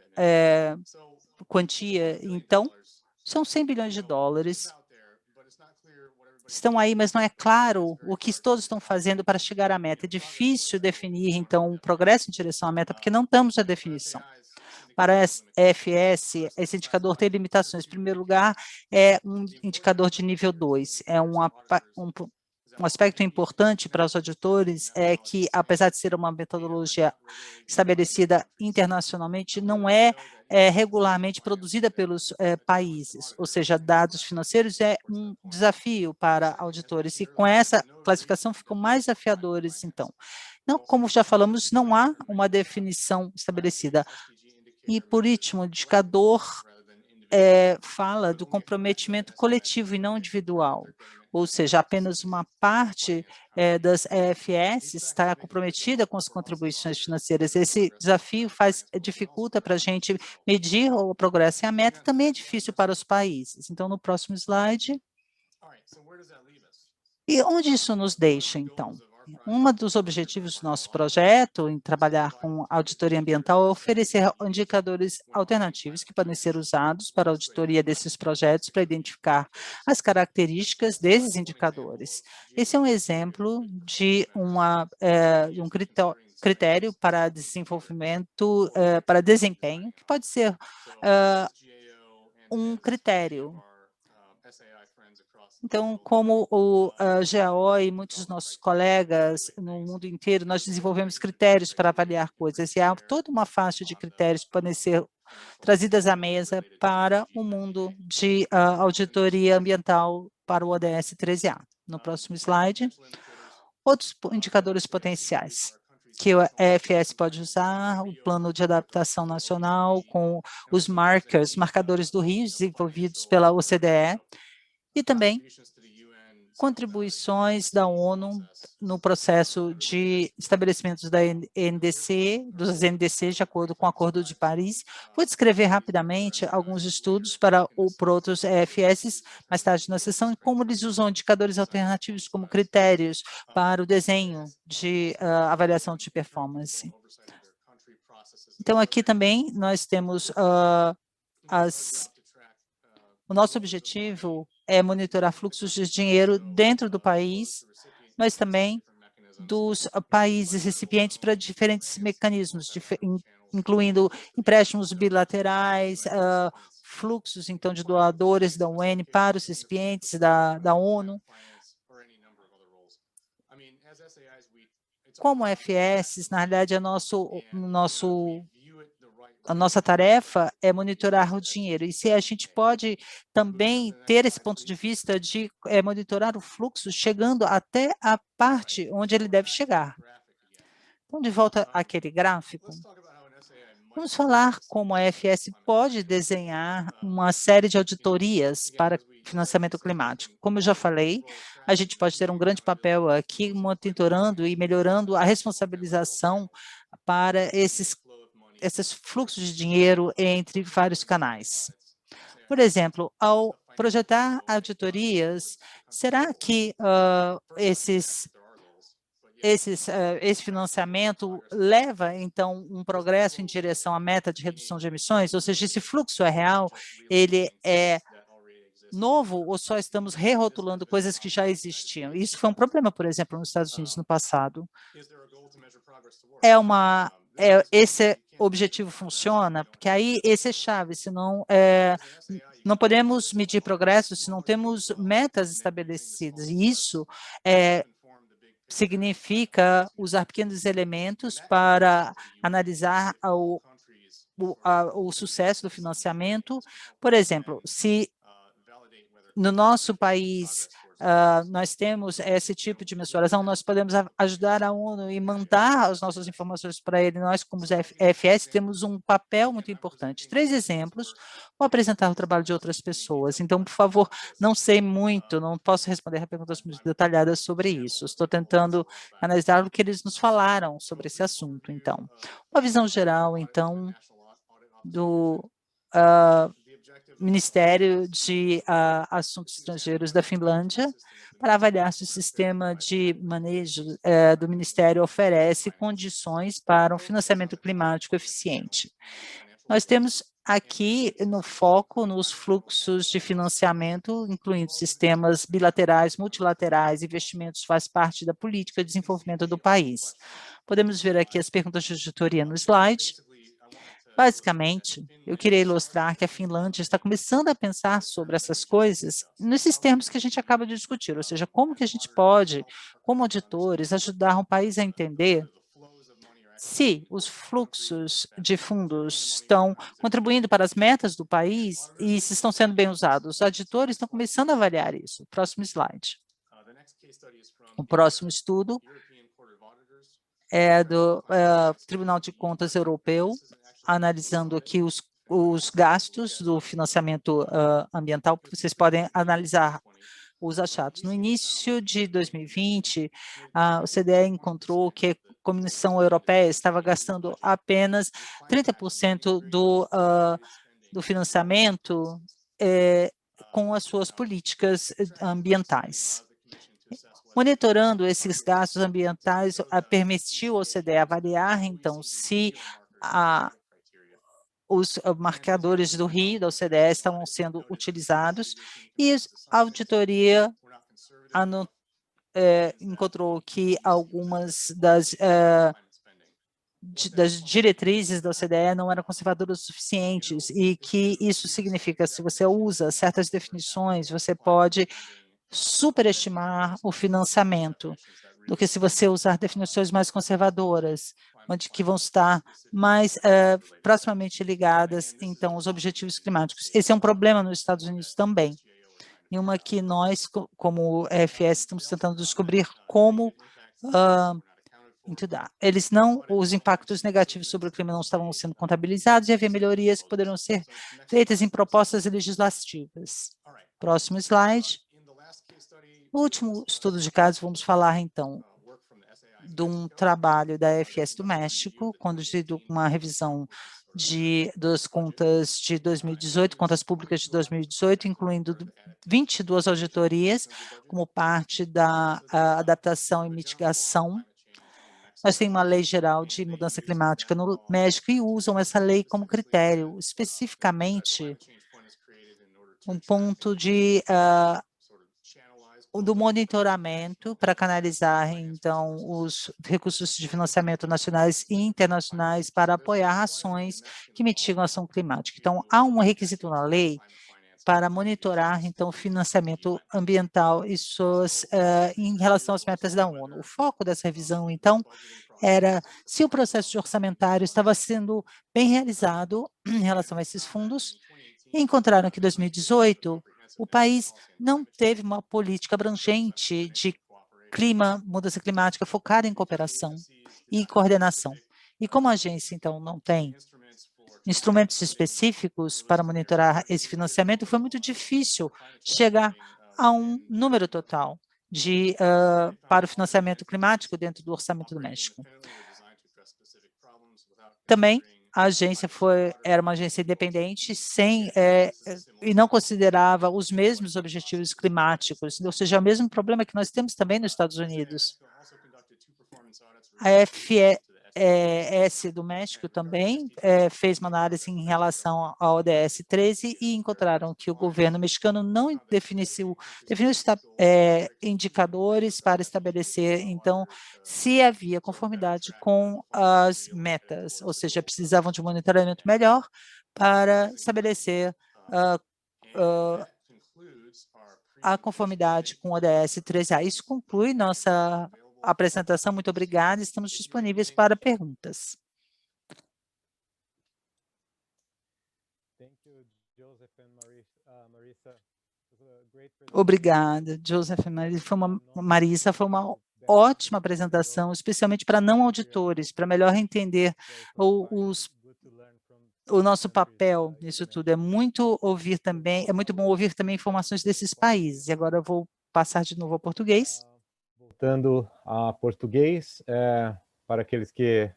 quantia, então, são 100 bilhões de dólares, estão aí, mas não é claro o que todos estão fazendo para chegar à meta. É difícil definir, então, o progresso em direção à meta, porque não temos a definição. Para a FS, esse indicador tem limitações. Em primeiro lugar, é um indicador de nível 2. É um aspecto importante para os auditores é que, apesar de ser uma metodologia estabelecida internacionalmente, não é regularmente produzida pelos países, ou seja, dados financeiros é um desafio para auditores, e com essa classificação ficam mais desafiadores, então. Não, como já falamos, não há uma definição estabelecida. E, por último, o indicador fala do comprometimento coletivo e não individual, ou seja, apenas uma parte das EFS está comprometida com as contribuições financeiras. Esse desafio dificulta para a gente medir o progresso e a meta, também é difícil para os países. Então, no próximo slide. E onde isso nos deixa, então? Um dos objetivos do nosso projeto em trabalhar com auditoria ambiental é oferecer indicadores alternativos que podem ser usados para a auditoria desses projetos para identificar as características desses indicadores. Esse é um exemplo de um critério para desenvolvimento, para desempenho, que pode ser um critério. Então, como o GAO e muitos dos nossos colegas no mundo inteiro, nós desenvolvemos critérios para avaliar coisas, e há toda uma faixa de critérios que podem ser trazidas à mesa para o mundo de auditoria ambiental para o ODS 13A. No próximo slide, outros indicadores potenciais que o EFS pode usar, o Plano de Adaptação Nacional com os marcadores do rio desenvolvidos pela OCDE, e também contribuições da ONU no processo de estabelecimento da dos NDC, de acordo com o Acordo de Paris. Vou descrever rapidamente alguns estudos para outros EFS mais tarde na sessão, e como eles usam indicadores alternativos como critérios para o desenho de avaliação de performance. Então, aqui também nós temos o nosso objetivo é monitorar fluxos de dinheiro dentro do país, mas também dos países recipientes para diferentes mecanismos, incluindo empréstimos bilaterais, fluxos, então, de doadores da UN para os recipientes da ONU. Como FS, na realidade, a nossa tarefa é monitorar o dinheiro, e se a gente pode também ter esse ponto de vista de monitorar o fluxo chegando até a parte onde ele deve chegar. Então, de volta àquele gráfico, vamos falar como a FS pode desenhar uma série de auditorias para financiamento climático. Como eu já falei, a gente pode ter um grande papel aqui monitorando e melhorando a responsabilização para esses fluxos de dinheiro entre vários canais. Por exemplo, ao projetar auditorias, será que esse financiamento leva, então, um progresso em direção à meta de redução de emissões? Ou seja, esse fluxo é real, ele é novo ou só estamos rerotulando coisas que já existiam? Isso foi um problema, por exemplo, nos Estados Unidos no passado. Esse objetivo funciona? Porque aí esse é chave, senão não podemos medir progresso se não temos metas estabelecidas. E isso significa usar pequenos elementos para analisar o sucesso do financiamento. Por exemplo, se no nosso país nós temos esse tipo de mensuração, nós podemos ajudar a ONU e mandar as nossas informações para ele. Nós, como FS, temos um papel muito importante. 3 exemplos, vou apresentar o trabalho de outras pessoas. Então, por favor, não sei muito, não posso responder a perguntas muito detalhadas sobre isso. Estou tentando analisar o que eles nos falaram sobre esse assunto. Então, uma visão geral, então, do Ministério de Assuntos Estrangeiros da Finlândia, para avaliar se o sistema de manejo do Ministério oferece condições para um financiamento climático eficiente. Nós temos aqui no foco nos fluxos de financiamento, incluindo sistemas bilaterais, multilaterais, investimentos faz parte da política de desenvolvimento do país. Podemos ver aqui as perguntas de auditoria no slide. Basicamente, eu queria ilustrar que a Finlândia está começando a pensar sobre essas coisas nesses termos que a gente acaba de discutir, ou seja, como que a gente pode, como auditores, ajudar um país a entender se os fluxos de fundos estão contribuindo para as metas do país e se estão sendo bem usados. Os auditores estão começando a avaliar isso. Próximo slide. O próximo estudo é do Tribunal de Contas Europeu, analisando aqui os gastos do financiamento ambiental. Vocês podem analisar os achados. No início de 2020, o CDE encontrou que a Comissão Europeia estava gastando apenas 30% do financiamento com as suas políticas ambientais. Monitorando esses gastos ambientais, permitiu ao CDE avaliar, então, se os marcadores do RIO, da OCDE, estavam sendo utilizados, e a auditoria encontrou que algumas das diretrizes da OCDE não eram conservadoras o suficientes, e que isso significa, se você usa certas definições, você pode superestimar o financiamento, do que se você usar definições mais conservadoras, onde que vão estar mais proximamente ligadas, então, aos objetivos climáticos. Esse é um problema nos Estados Unidos também, e uma que nós, como FS, estamos tentando descobrir como os impactos negativos sobre o clima não estavam sendo contabilizados e havia melhorias que poderiam ser feitas em propostas legislativas. Próximo slide. No último estudo de caso, vamos falar, então, de um trabalho da FS do México, conduzido com uma revisão das contas de 2018, contas públicas de 2018, incluindo 22 auditorias, como parte da adaptação e mitigação. Nós temos uma lei geral de mudança climática no México e usam essa lei como critério, especificamente um ponto do monitoramento para canalizar, então, os recursos de financiamento nacionais e internacionais para apoiar ações que mitigam a ação climática. Então, há um requisito na lei para monitorar, então, o financiamento ambiental e em relação às metas da ONU. O foco dessa revisão, então, era se o processo de orçamentário estava sendo bem realizado em relação a esses fundos, e encontraram que em 2018, o país não teve uma política abrangente de mudança climática focada em cooperação e coordenação. E como a agência, então, não tem instrumentos específicos para monitorar esse financiamento, foi muito difícil chegar a um número total para o financiamento climático dentro do orçamento do México. Também a agência era uma agência independente e não considerava os mesmos objetivos climáticos, ou seja, o mesmo problema que nós temos também nos Estados Unidos. A FES do México também fez uma análise em relação ao ODS 13 e encontraram que o governo mexicano não definiu indicadores para estabelecer, então, se havia conformidade com as metas, ou seja, precisavam de um monitoramento melhor para estabelecer a conformidade com o ODS 13A. Isso conclui nossa apresentação. Muito obrigada. Estamos disponíveis para perguntas. Obrigada, Joseph e Marisa. Foi uma ótima apresentação, especialmente para não auditores, para melhor entender o nosso papel nisso tudo. É muito bom ouvir também informações desses países. E agora eu vou passar de novo ao português. Voltando a português, para aqueles que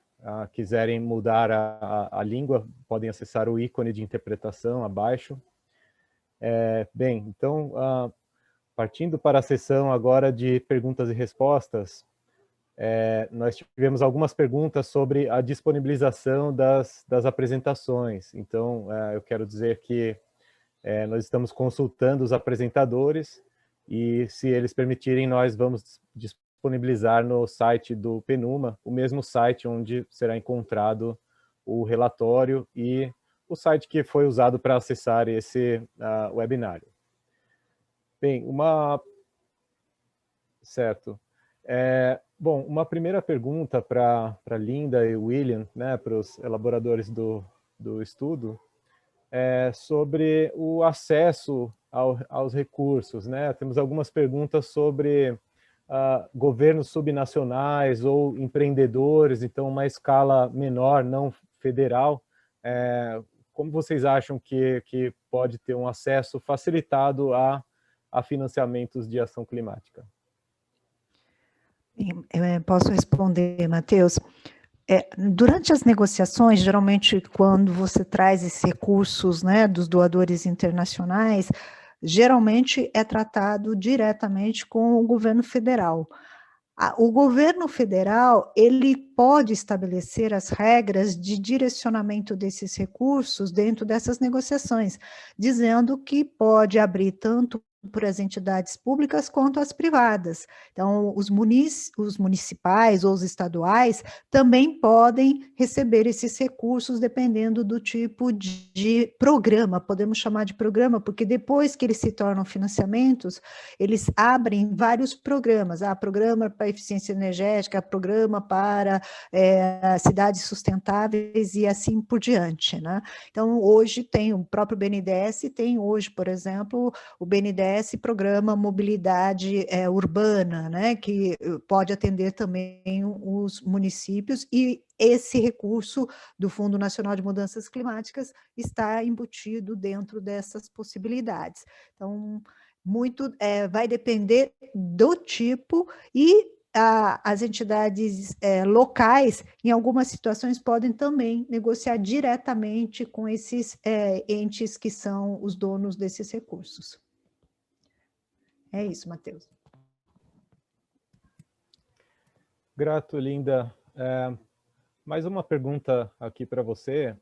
quiserem mudar a língua, podem acessar o ícone de interpretação abaixo. Bem, então, partindo para a sessão agora de perguntas e respostas, nós tivemos algumas perguntas sobre a disponibilização das apresentações. Então, eu quero dizer que nós estamos consultando os apresentadores e, se eles permitirem, nós vamos disponibilizar no site do PNUMA, o mesmo site onde será encontrado o relatório e o site que foi usado para acessar esse webinário. Bem, certo. Bom, uma primeira pergunta para Linda e William, né, para os elaboradores do estudo, sobre o acesso aos recursos, né? Temos algumas perguntas sobre governos subnacionais ou empreendedores, então uma escala menor, não federal. Como vocês acham que pode ter um acesso facilitado a financiamentos de ação climática? Posso responder, Matheus? Durante as negociações, geralmente quando você traz esses recursos, né, dos doadores internacionais, geralmente é tratado diretamente com o governo federal. O governo federal, ele pode estabelecer as regras de direcionamento desses recursos dentro dessas negociações, dizendo que pode abrir tanto para as entidades públicas quanto as privadas. Então, os municipais ou os estaduais também podem receber esses recursos dependendo do tipo de programa, podemos chamar de programa, porque depois que eles se tornam financiamentos, eles abrem vários programas, programa para eficiência energética, programa para cidades sustentáveis e assim por diante, né? Então, hoje tem o próprio BNDES, tem hoje, por exemplo, o BNDES Programa Mobilidade Urbana, né, que pode atender também os municípios, e esse recurso do Fundo Nacional de Mudanças Climáticas está embutido dentro dessas possibilidades. Então, muito vai depender do tipo e as entidades locais, em algumas situações, podem também negociar diretamente com esses entes que são os donos desses recursos. É isso, Matheus. Grato, Linda. Mais uma pergunta aqui para você.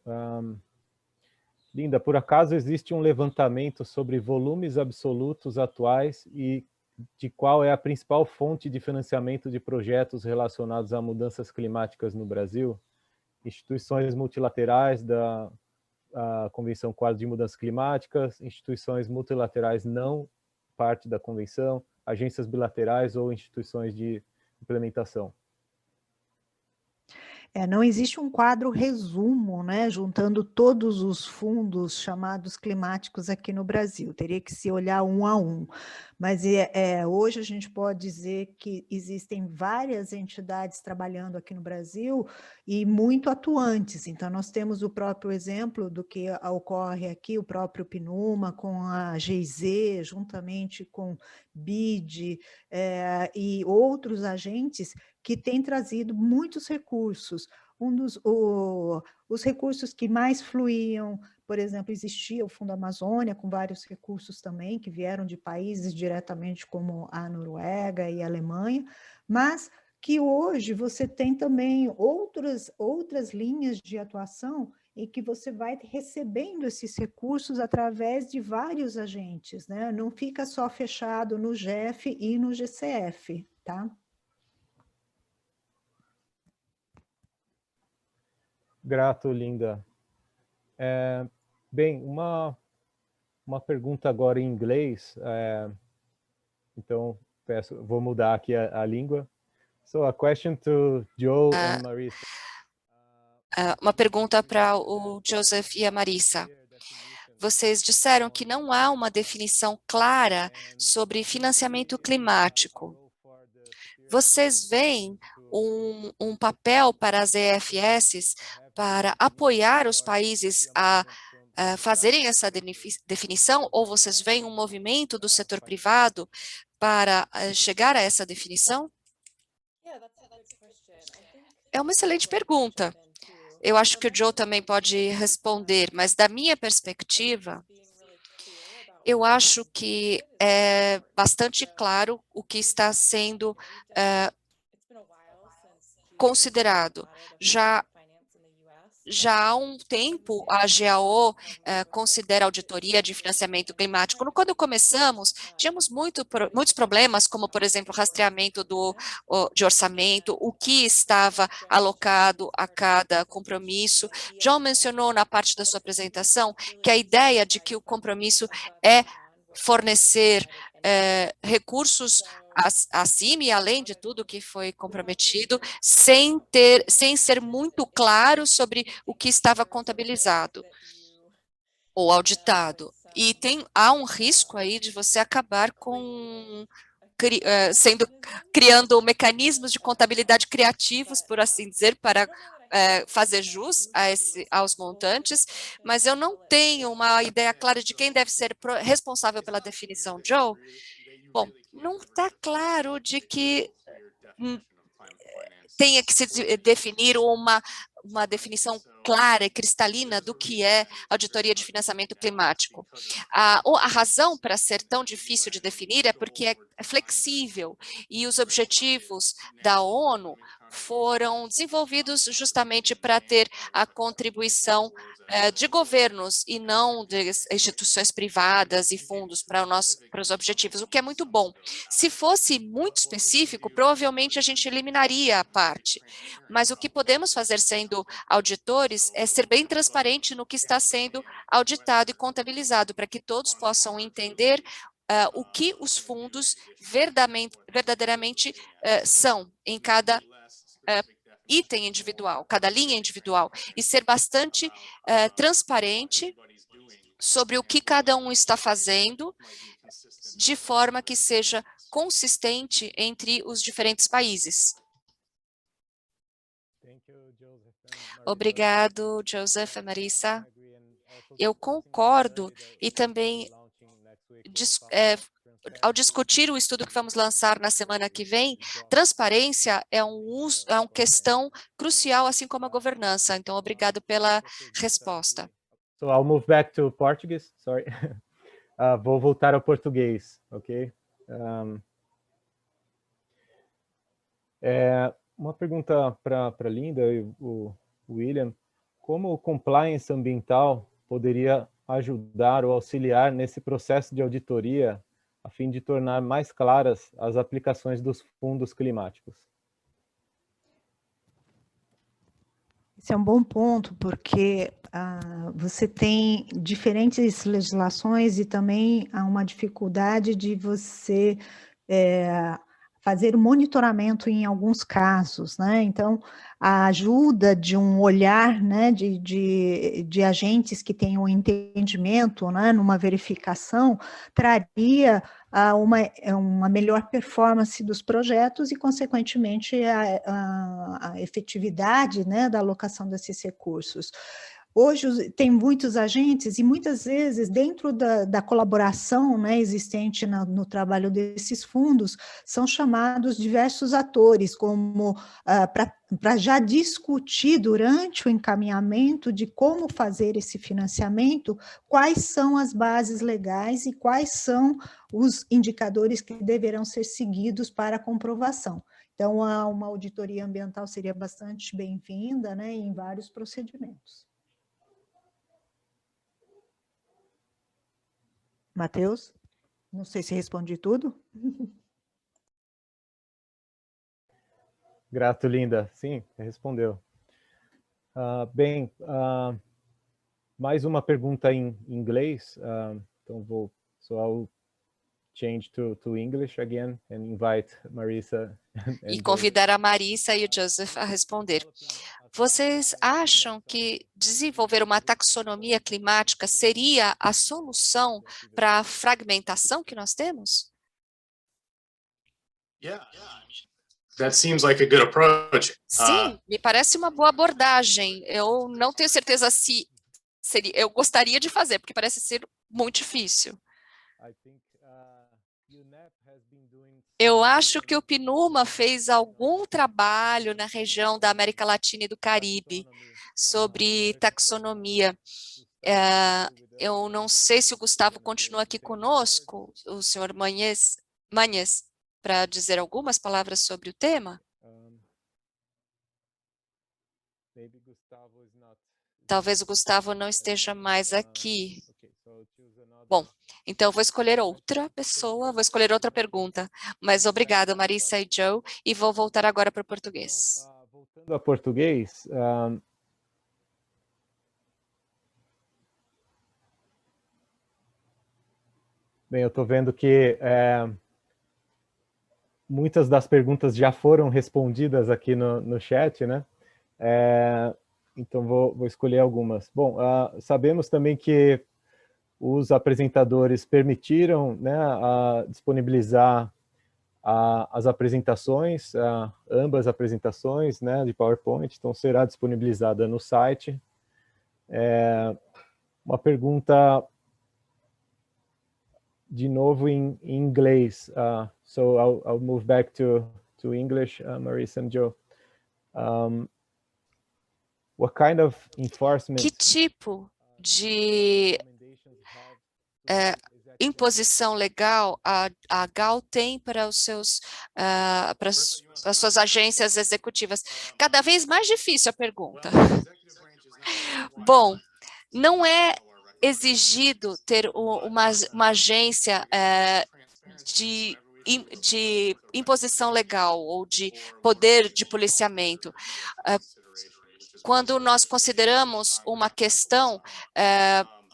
Linda, por acaso existe um levantamento sobre volumes absolutos atuais e de qual é a principal fonte de financiamento de projetos relacionados a mudanças climáticas no Brasil? Instituições multilaterais da Convenção Quadro de Mudanças Climáticas, instituições multilaterais não parte da convenção, agências bilaterais ou instituições de implementação? Não existe um quadro resumo, né, juntando todos os fundos chamados climáticos aqui no Brasil, teria que se olhar um a um, mas hoje a gente pode dizer que existem várias entidades trabalhando aqui no Brasil e muito atuantes, então nós temos o próprio exemplo do que ocorre aqui, o próprio PNUMA com a GIZ, juntamente com BID e outros agentes que têm trazido muitos recursos. os recursos que mais fluíam, por exemplo, existia o Fundo Amazônia, com vários recursos também, que vieram de países diretamente como a Noruega e a Alemanha, mas que hoje você tem também outras linhas de atuação e que você vai recebendo esses recursos através de vários agentes, né? Não fica só fechado no GEF e no GCF, tá? Grato, Linda. Bem, uma pergunta agora em inglês, então vou mudar aqui a língua. So a question to Joe and Marisa. Uma pergunta para o Joseph e a Marisa. Vocês disseram que não há uma definição clara sobre financiamento climático. Vocês veem um papel para as EFS para apoiar os países a fazerem essa definição, ou vocês veem um movimento do setor privado para chegar a essa definição? É uma excelente pergunta. Eu acho que o Joe também pode responder, mas da minha perspectiva, eu acho que é bastante claro o que está sendo considerado. Já há um tempo, a GAO considera auditoria de financiamento climático. Quando começamos, tínhamos muitos problemas, como, por exemplo, rastreamento de orçamento, o que estava alocado a cada compromisso. John mencionou na parte da sua apresentação que a ideia de que o compromisso é fornecer recursos acima e além de tudo que foi comprometido, sem ser muito claro sobre o que estava contabilizado ou auditado. E há um risco aí de você acabar criando mecanismos de contabilidade criativos, por assim dizer, para fazer jus aos montantes, mas eu não tenho uma ideia clara de quem deve ser responsável pela definição. Joe? Bom, não está claro de que tenha que se definir uma definição clara e cristalina do que é auditoria de financiamento climático. A razão para ser tão difícil de definir é porque é flexível e os objetivos da ONU foram desenvolvidos justamente para ter a contribuição de governos e não de instituições privadas e fundos para os objetivos, o que é muito bom. Se fosse muito específico, provavelmente a gente eliminaria a parte, mas o que podemos fazer sendo auditores é ser bem transparente no que está sendo auditado e contabilizado, para que todos possam entender o que os fundos verdadeiramente são em cada item individual, cada linha individual, e ser bastante transparente sobre o que cada um está fazendo, de forma que seja consistente entre os diferentes países. Obrigado, Joseph e Marisa. Eu concordo e também, ao discutir o estudo que vamos lançar na semana que vem, transparência é uma questão crucial, assim como a governança. Então, obrigado pela resposta. So I'll move back to Portuguese, sorry. Vou voltar ao português, ok? Uma pergunta para a Linda e o William. Como o compliance ambiental poderia ajudar ou auxiliar nesse processo de auditoria a fim de tornar mais claras as aplicações dos fundos climáticos? Esse é um bom ponto, porque você tem diferentes legislações e também há uma dificuldade de você fazer monitoramento em alguns casos, né? Então, a ajuda de um olhar, né, de agentes que tenham entendimento, né, numa verificação, traria uma melhor performance dos projetos e, consequentemente, a efetividade, né, da alocação desses recursos. Hoje tem muitos agentes e muitas vezes dentro da colaboração, né, existente no trabalho desses fundos, são chamados diversos atores como para já discutir durante o encaminhamento de como fazer esse financiamento, quais são as bases legais e quais são os indicadores que deverão ser seguidos para a comprovação. Então, uma auditoria ambiental seria bastante bem-vinda, né, em vários procedimentos. Matheus, não sei se respondi tudo. Grato, Linda. Sim, respondeu. Bem, mais uma pergunta em inglês. Então vou I'll change to English again and invite Marisa. E convidar a Marisa e o Joseph a responder. Vocês acham que desenvolver uma taxonomia climática seria a solução para a fragmentação que nós temos? That seems like a good approach. Sim, me parece uma boa abordagem. Eu não tenho certeza se seria. Eu gostaria de fazer, porque parece ser muito difícil. Eu acho que o PNUMA fez algum trabalho na região da América Latina e do Caribe sobre taxonomia. Eu não sei se o Gustavo continua aqui conosco, o senhor Manhes, para dizer algumas palavras sobre o tema. Talvez o Gustavo não esteja mais aqui. Bom, então eu vou escolher outra pessoa, vou escolher outra pergunta. Mas obrigada, Marisa e Joe, e vou voltar agora para o português. Voltando a português, bem, eu estou vendo que muitas das perguntas já foram respondidas aqui no chat, né? Então vou escolher algumas. Bom, sabemos também que os apresentadores permitiram, né, disponibilizar as apresentações, ambas apresentações, né, de PowerPoint, então será disponibilizada no site. Uma pergunta de novo em inglês, so I'll move back to English, Marisa and Joe. What kind of enforcement? Que tipo de imposição legal a GAL tem para os seus para as suas agências executivas? Cada vez mais difícil a pergunta. Bom, não é exigido ter uma agência de imposição legal ou de poder de policiamento. Quando nós consideramos uma questão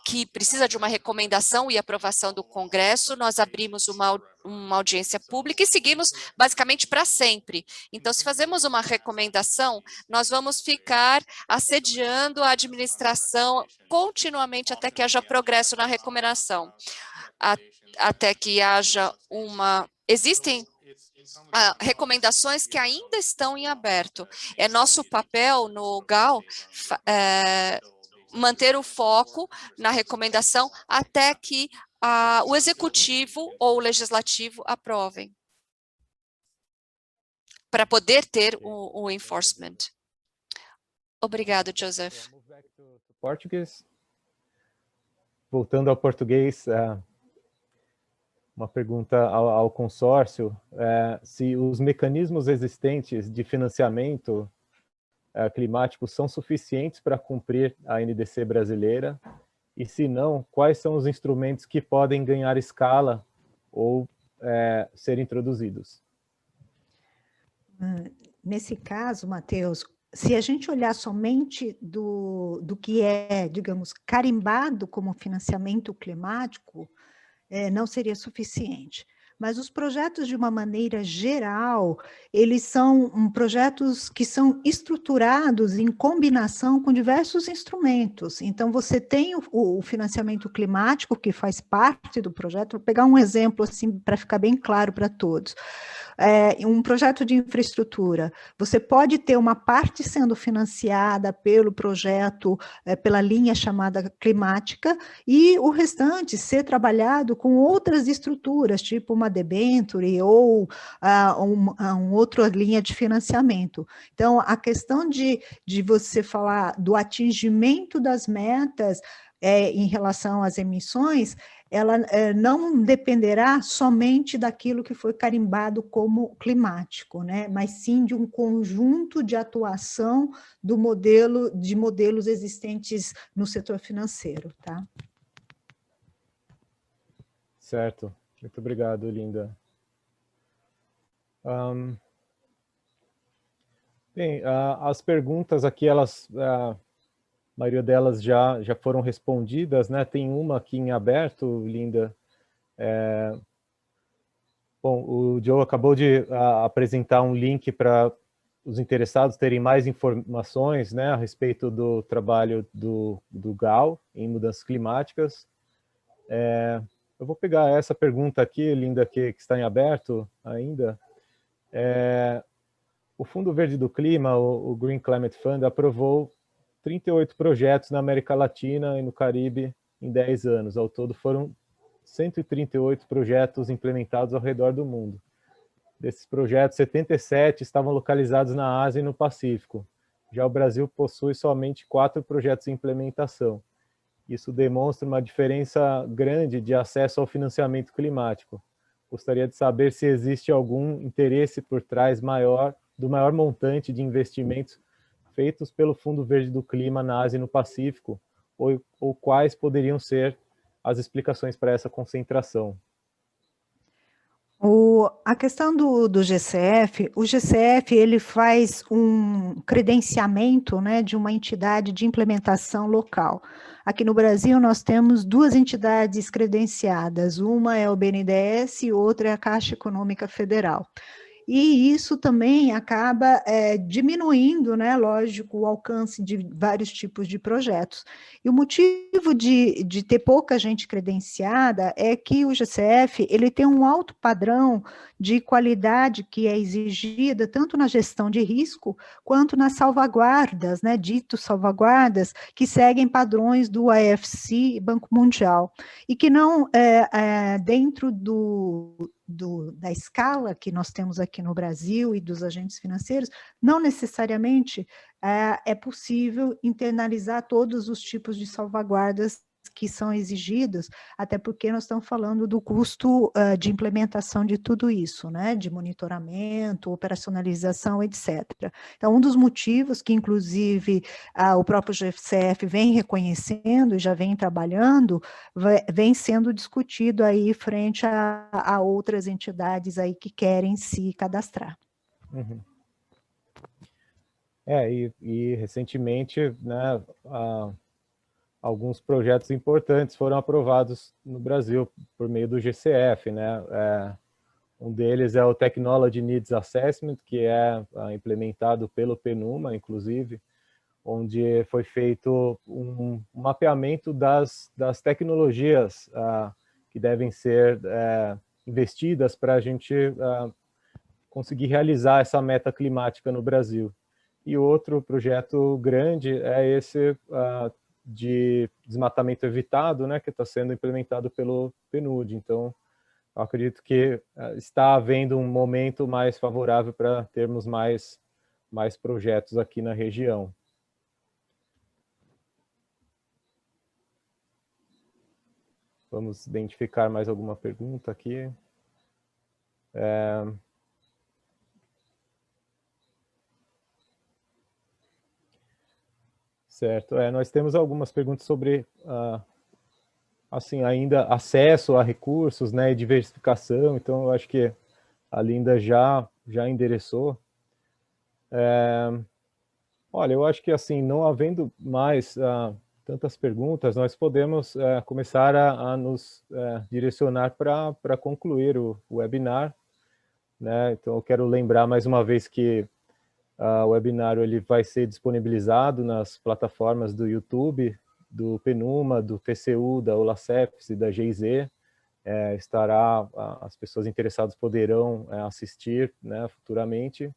que precisa de uma recomendação e aprovação do Congresso, nós abrimos uma audiência pública e seguimos basicamente para sempre. Então, se fazemos uma recomendação, nós vamos ficar assediando a administração continuamente até que haja progresso na recomendação, até que haja Existem recomendações que ainda estão em aberto. É nosso papel no GAL manter o foco na recomendação até que o executivo ou o legislativo aprovem, para poder ter o enforcement. Obrigado, Joseph. Português. Voltando ao português, uma pergunta ao consórcio, se os mecanismos existentes de financiamento climático são suficientes para cumprir a NDC brasileira, e se não, quais são os instrumentos que podem ganhar escala ou ser introduzidos? Nesse caso, Matheus, se a gente olhar somente do que é, digamos, carimbado como financiamento climático, não seria suficiente. Mas os projetos, de uma maneira geral, eles são projetos que são estruturados em combinação com diversos instrumentos. Então, você tem o financiamento climático, que faz parte do projeto. Vou pegar um exemplo assim para ficar bem claro para todos. um projeto de infraestrutura, você pode ter uma parte sendo financiada pelo projeto, pela linha chamada climática, e o restante ser trabalhado com outras estruturas, tipo uma debenture ou outra linha de financiamento. Então, a questão de você falar do atingimento das metas em relação às emissões, ela não dependerá somente daquilo que foi carimbado como climático, né? Mas sim de um conjunto de atuação de modelos existentes no setor financeiro, tá? Certo. Muito obrigado, Linda. Bem, as perguntas aqui, a maioria delas já foram respondidas, né? Tem uma aqui em aberto, Linda. Bom, o Joe acabou de apresentar um link para os interessados terem mais informações, né, a respeito do trabalho do GAO em mudanças climáticas. Eu vou pegar essa pergunta aqui, Linda, que está em aberto ainda. O Fundo Verde do Clima, o Green Climate Fund, aprovou 38 projetos na América Latina e no Caribe em 10 anos. Ao todo foram 138 projetos implementados ao redor do mundo. Desses projetos, 77 estavam localizados na Ásia e no Pacífico. Já o Brasil possui somente 4 projetos em implementação. Isso demonstra uma diferença grande de acesso ao financiamento climático. Gostaria de saber se existe algum interesse por trás do maior montante de investimentos feitos pelo Fundo Verde do Clima na Ásia e no Pacífico, ou quais poderiam ser as explicações para essa concentração. A questão do GCF, o GCF ele faz um credenciamento, né, de uma entidade de implementação local. Aqui no Brasil nós temos 2 entidades credenciadas, uma é o BNDES e outra é a Caixa Econômica Federal. E isso também acaba diminuindo, né, lógico, o alcance de vários tipos de projetos. E o motivo de ter pouca gente credenciada é que o GCF ele tem um alto padrão de qualidade que é exigida tanto na gestão de risco quanto nas salvaguardas, né, dito salvaguardas, que seguem padrões do AFC e Banco Mundial. E que não, dentro da escala que nós temos aqui no Brasil e dos agentes financeiros, não necessariamente é possível internalizar todos os tipos de salvaguardas que são exigidos, até porque nós estamos falando do custo de implementação de tudo isso, né, de monitoramento, operacionalização, etc. Então, um dos motivos que, inclusive, o próprio GCF vem reconhecendo e já vem trabalhando, vem sendo discutido aí frente a outras entidades aí que querem se cadastrar. Uhum. E recentemente, né, alguns projetos importantes foram aprovados no Brasil por meio do GCF, né? Um deles é o Technology Needs Assessment, que é implementado pelo PNUMA, inclusive, onde foi feito um mapeamento das tecnologias que devem ser investidas para a gente conseguir realizar essa meta climática no Brasil. E outro projeto grande é esse de desmatamento evitado, né, que está sendo implementado pelo PNUD. Então, eu acredito que está havendo um momento mais favorável para termos mais projetos aqui na região. Vamos identificar mais alguma pergunta aqui. Certo, nós temos algumas perguntas sobre, assim, ainda acesso a recursos, né, e diversificação, então eu acho que a Linda já endereçou. Olha, eu acho que, assim, não havendo mais tantas perguntas, nós podemos começar a nos direcionar para concluir o webinar, né? Então, eu quero lembrar mais uma vez que o webinário ele vai ser disponibilizado nas plataformas do YouTube, do PNUMA, do TCU, da Olaceps e da GIZ. as pessoas interessadas poderão assistir, né, futuramente.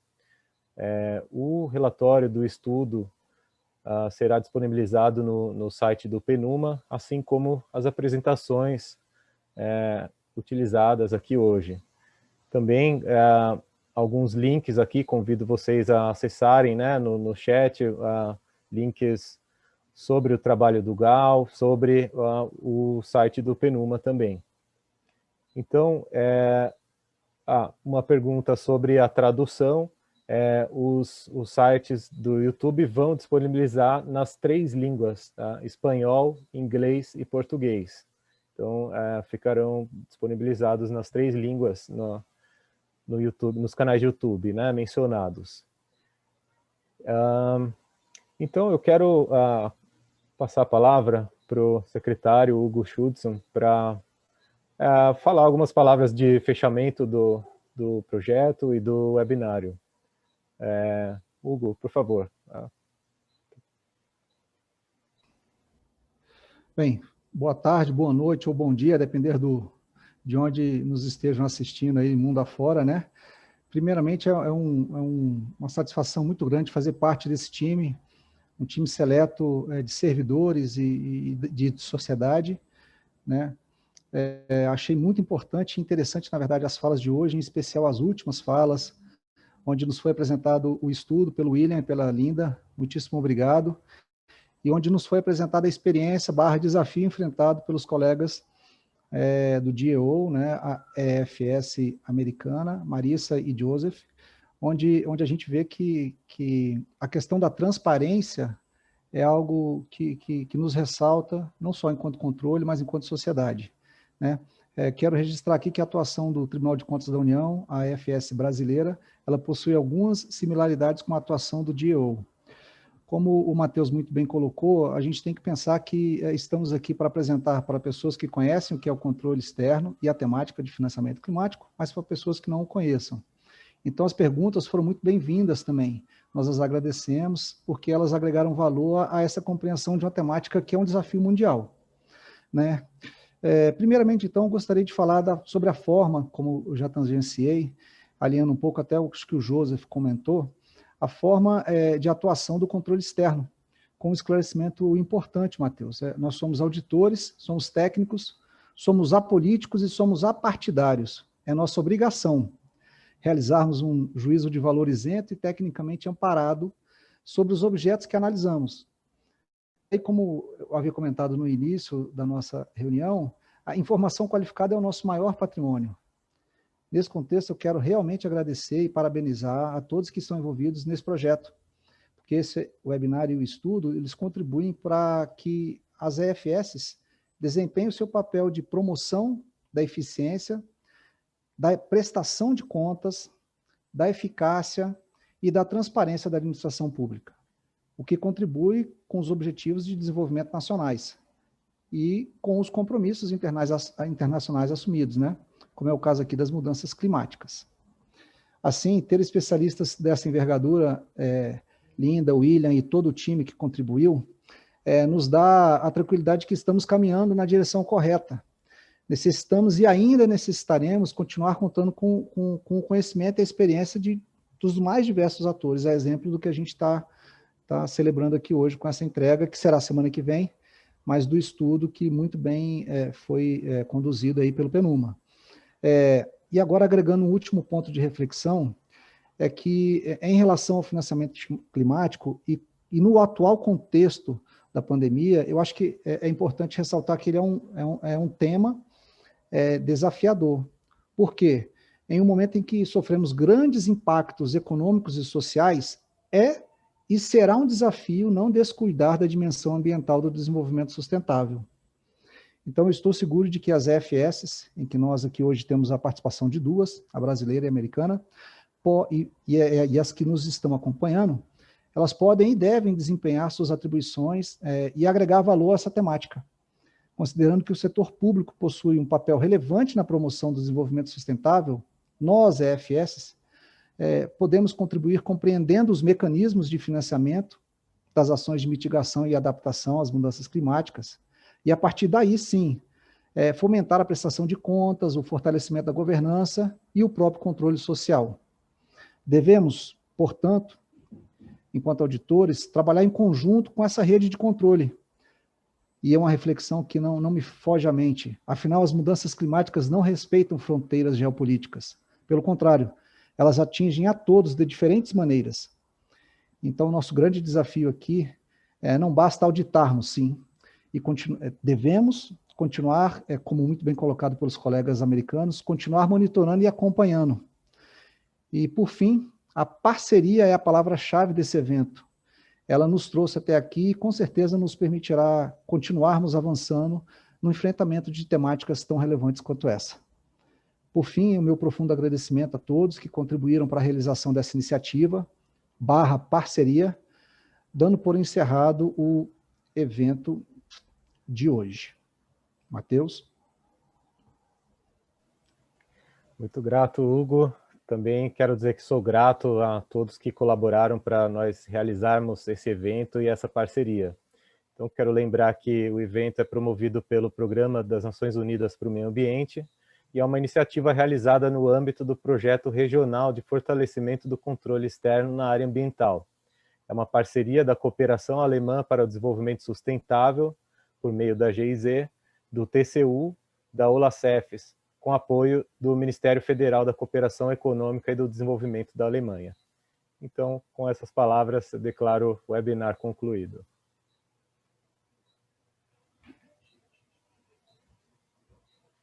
O relatório do estudo será disponibilizado no site do PNUMA, assim como as apresentações utilizadas aqui hoje. Também alguns links aqui, convido vocês a acessarem, né, no chat, links sobre o trabalho do Gal, sobre o site do PNUMA também. Então, uma pergunta sobre a tradução. Os sites do YouTube vão disponibilizar nas 3 línguas, tá? Espanhol, inglês e português. Então, ficarão disponibilizados nas 3 línguas no YouTube, nos canais de YouTube, né, mencionados. Então, eu quero passar a palavra para o secretário Hugo Schudson para falar algumas palavras de fechamento do projeto e do webinário. Hugo, por favor. Bem, boa tarde, boa noite ou bom dia, a depender de onde nos estejam assistindo aí, mundo afora, né? Primeiramente, uma satisfação muito grande fazer parte desse time, um time seleto de servidores e de sociedade, né? Achei muito importante e interessante, na verdade, as falas de hoje, em especial as últimas falas, onde nos foi apresentado o estudo pelo William e pela Linda, muitíssimo obrigado, e onde nos foi apresentada a experiência / desafio enfrentado pelos colegas do GEO, né, a EFS americana, Marissa e Joseph, onde a gente vê que a questão da transparência é algo que nos ressalta, não só enquanto controle, mas enquanto sociedade, né? Quero registrar aqui que a atuação do Tribunal de Contas da União, a EFS brasileira, ela possui algumas similaridades com a atuação do GEO. Como o Matheus muito bem colocou, a gente tem que pensar que estamos aqui para apresentar para pessoas que conhecem o que é o controle externo e a temática de financiamento climático, mas para pessoas que não o conheçam. Então, as perguntas foram muito bem-vindas também. Nós as agradecemos porque elas agregaram valor a essa compreensão de uma temática que é um desafio mundial, né? Primeiramente, então, gostaria de falar sobre a forma, como eu já tangenciei, alinhando um pouco até o que o Joseph comentou, a forma de atuação do controle externo, com um esclarecimento importante, Matheus. Nós somos auditores, somos técnicos, somos apolíticos e somos apartidários. É nossa obrigação realizarmos um juízo de valor isento e tecnicamente amparado sobre os objetos que analisamos. E como eu havia comentado no início da nossa reunião, a informação qualificada é o nosso maior patrimônio. Nesse contexto, eu quero realmente agradecer e parabenizar a todos que estão envolvidos nesse projeto, porque esse webinário e o estudo, eles contribuem para que as EFS desempenhem o seu papel de promoção da eficiência, da prestação de contas, da eficácia e da transparência da administração pública, o que contribui com os objetivos de desenvolvimento nacionais e com os compromissos internacionais assumidos, né? Como é o caso aqui das mudanças climáticas. Assim, ter especialistas dessa envergadura, Linda, William e todo o time que contribuiu, nos dá a tranquilidade que estamos caminhando na direção correta. Necessitamos e ainda necessitaremos continuar contando com o conhecimento e a experiência dos mais diversos atores, a exemplo do que a gente está celebrando aqui hoje com essa entrega, que será semana que vem, mas do estudo que muito bem foi conduzido aí pelo PNUMA. E agora, agregando um último ponto de reflexão, é que em relação ao financiamento climático e no atual contexto da pandemia, eu acho que é importante ressaltar que ele é um tema desafiador. Por quê? Em um momento em que sofremos grandes impactos econômicos e sociais, e será um desafio não descuidar da dimensão ambiental do desenvolvimento sustentável. Então, eu estou seguro de que as EFS, em que nós aqui hoje temos a participação de 2, a brasileira e a americana, e as que nos estão acompanhando, elas podem e devem desempenhar suas atribuições e agregar valor a essa temática, considerando que o setor público possui um papel relevante na promoção do desenvolvimento sustentável. Nós, EFS, podemos contribuir compreendendo os mecanismos de financiamento das ações de mitigação e adaptação às mudanças climáticas, e a partir daí, sim, fomentar a prestação de contas, o fortalecimento da governança e o próprio controle social. Devemos, portanto, enquanto auditores, trabalhar em conjunto com essa rede de controle. E é uma reflexão que não me foge à mente. Afinal, as mudanças climáticas não respeitam fronteiras geopolíticas. Pelo contrário, elas atingem a todos de diferentes maneiras. Então, o nosso grande desafio aqui não basta auditarmos, sim, e devemos continuar, como muito bem colocado pelos colegas americanos, continuar monitorando e acompanhando. E, por fim, a parceria é a palavra-chave desse evento. Ela nos trouxe até aqui e, com certeza, nos permitirá continuarmos avançando no enfrentamento de temáticas tão relevantes quanto essa. Por fim, o meu profundo agradecimento a todos que contribuíram para a realização dessa iniciativa, /parceria, dando por encerrado o evento de hoje. Matheus? Muito grato, Hugo. Também quero dizer que sou grato a todos que colaboraram para nós realizarmos esse evento e essa parceria. Então, quero lembrar que o evento é promovido pelo Programa das Nações Unidas para o Meio Ambiente e é uma iniciativa realizada no âmbito do Projeto Regional de Fortalecimento do Controle Externo na Área Ambiental. É uma parceria da Cooperação Alemã para o Desenvolvimento Sustentável, por meio da GIZ, do TCU, da OLACEFES, com apoio do Ministério Federal da Cooperação Econômica e do Desenvolvimento da Alemanha. Então, com essas palavras, eu declaro o webinar concluído.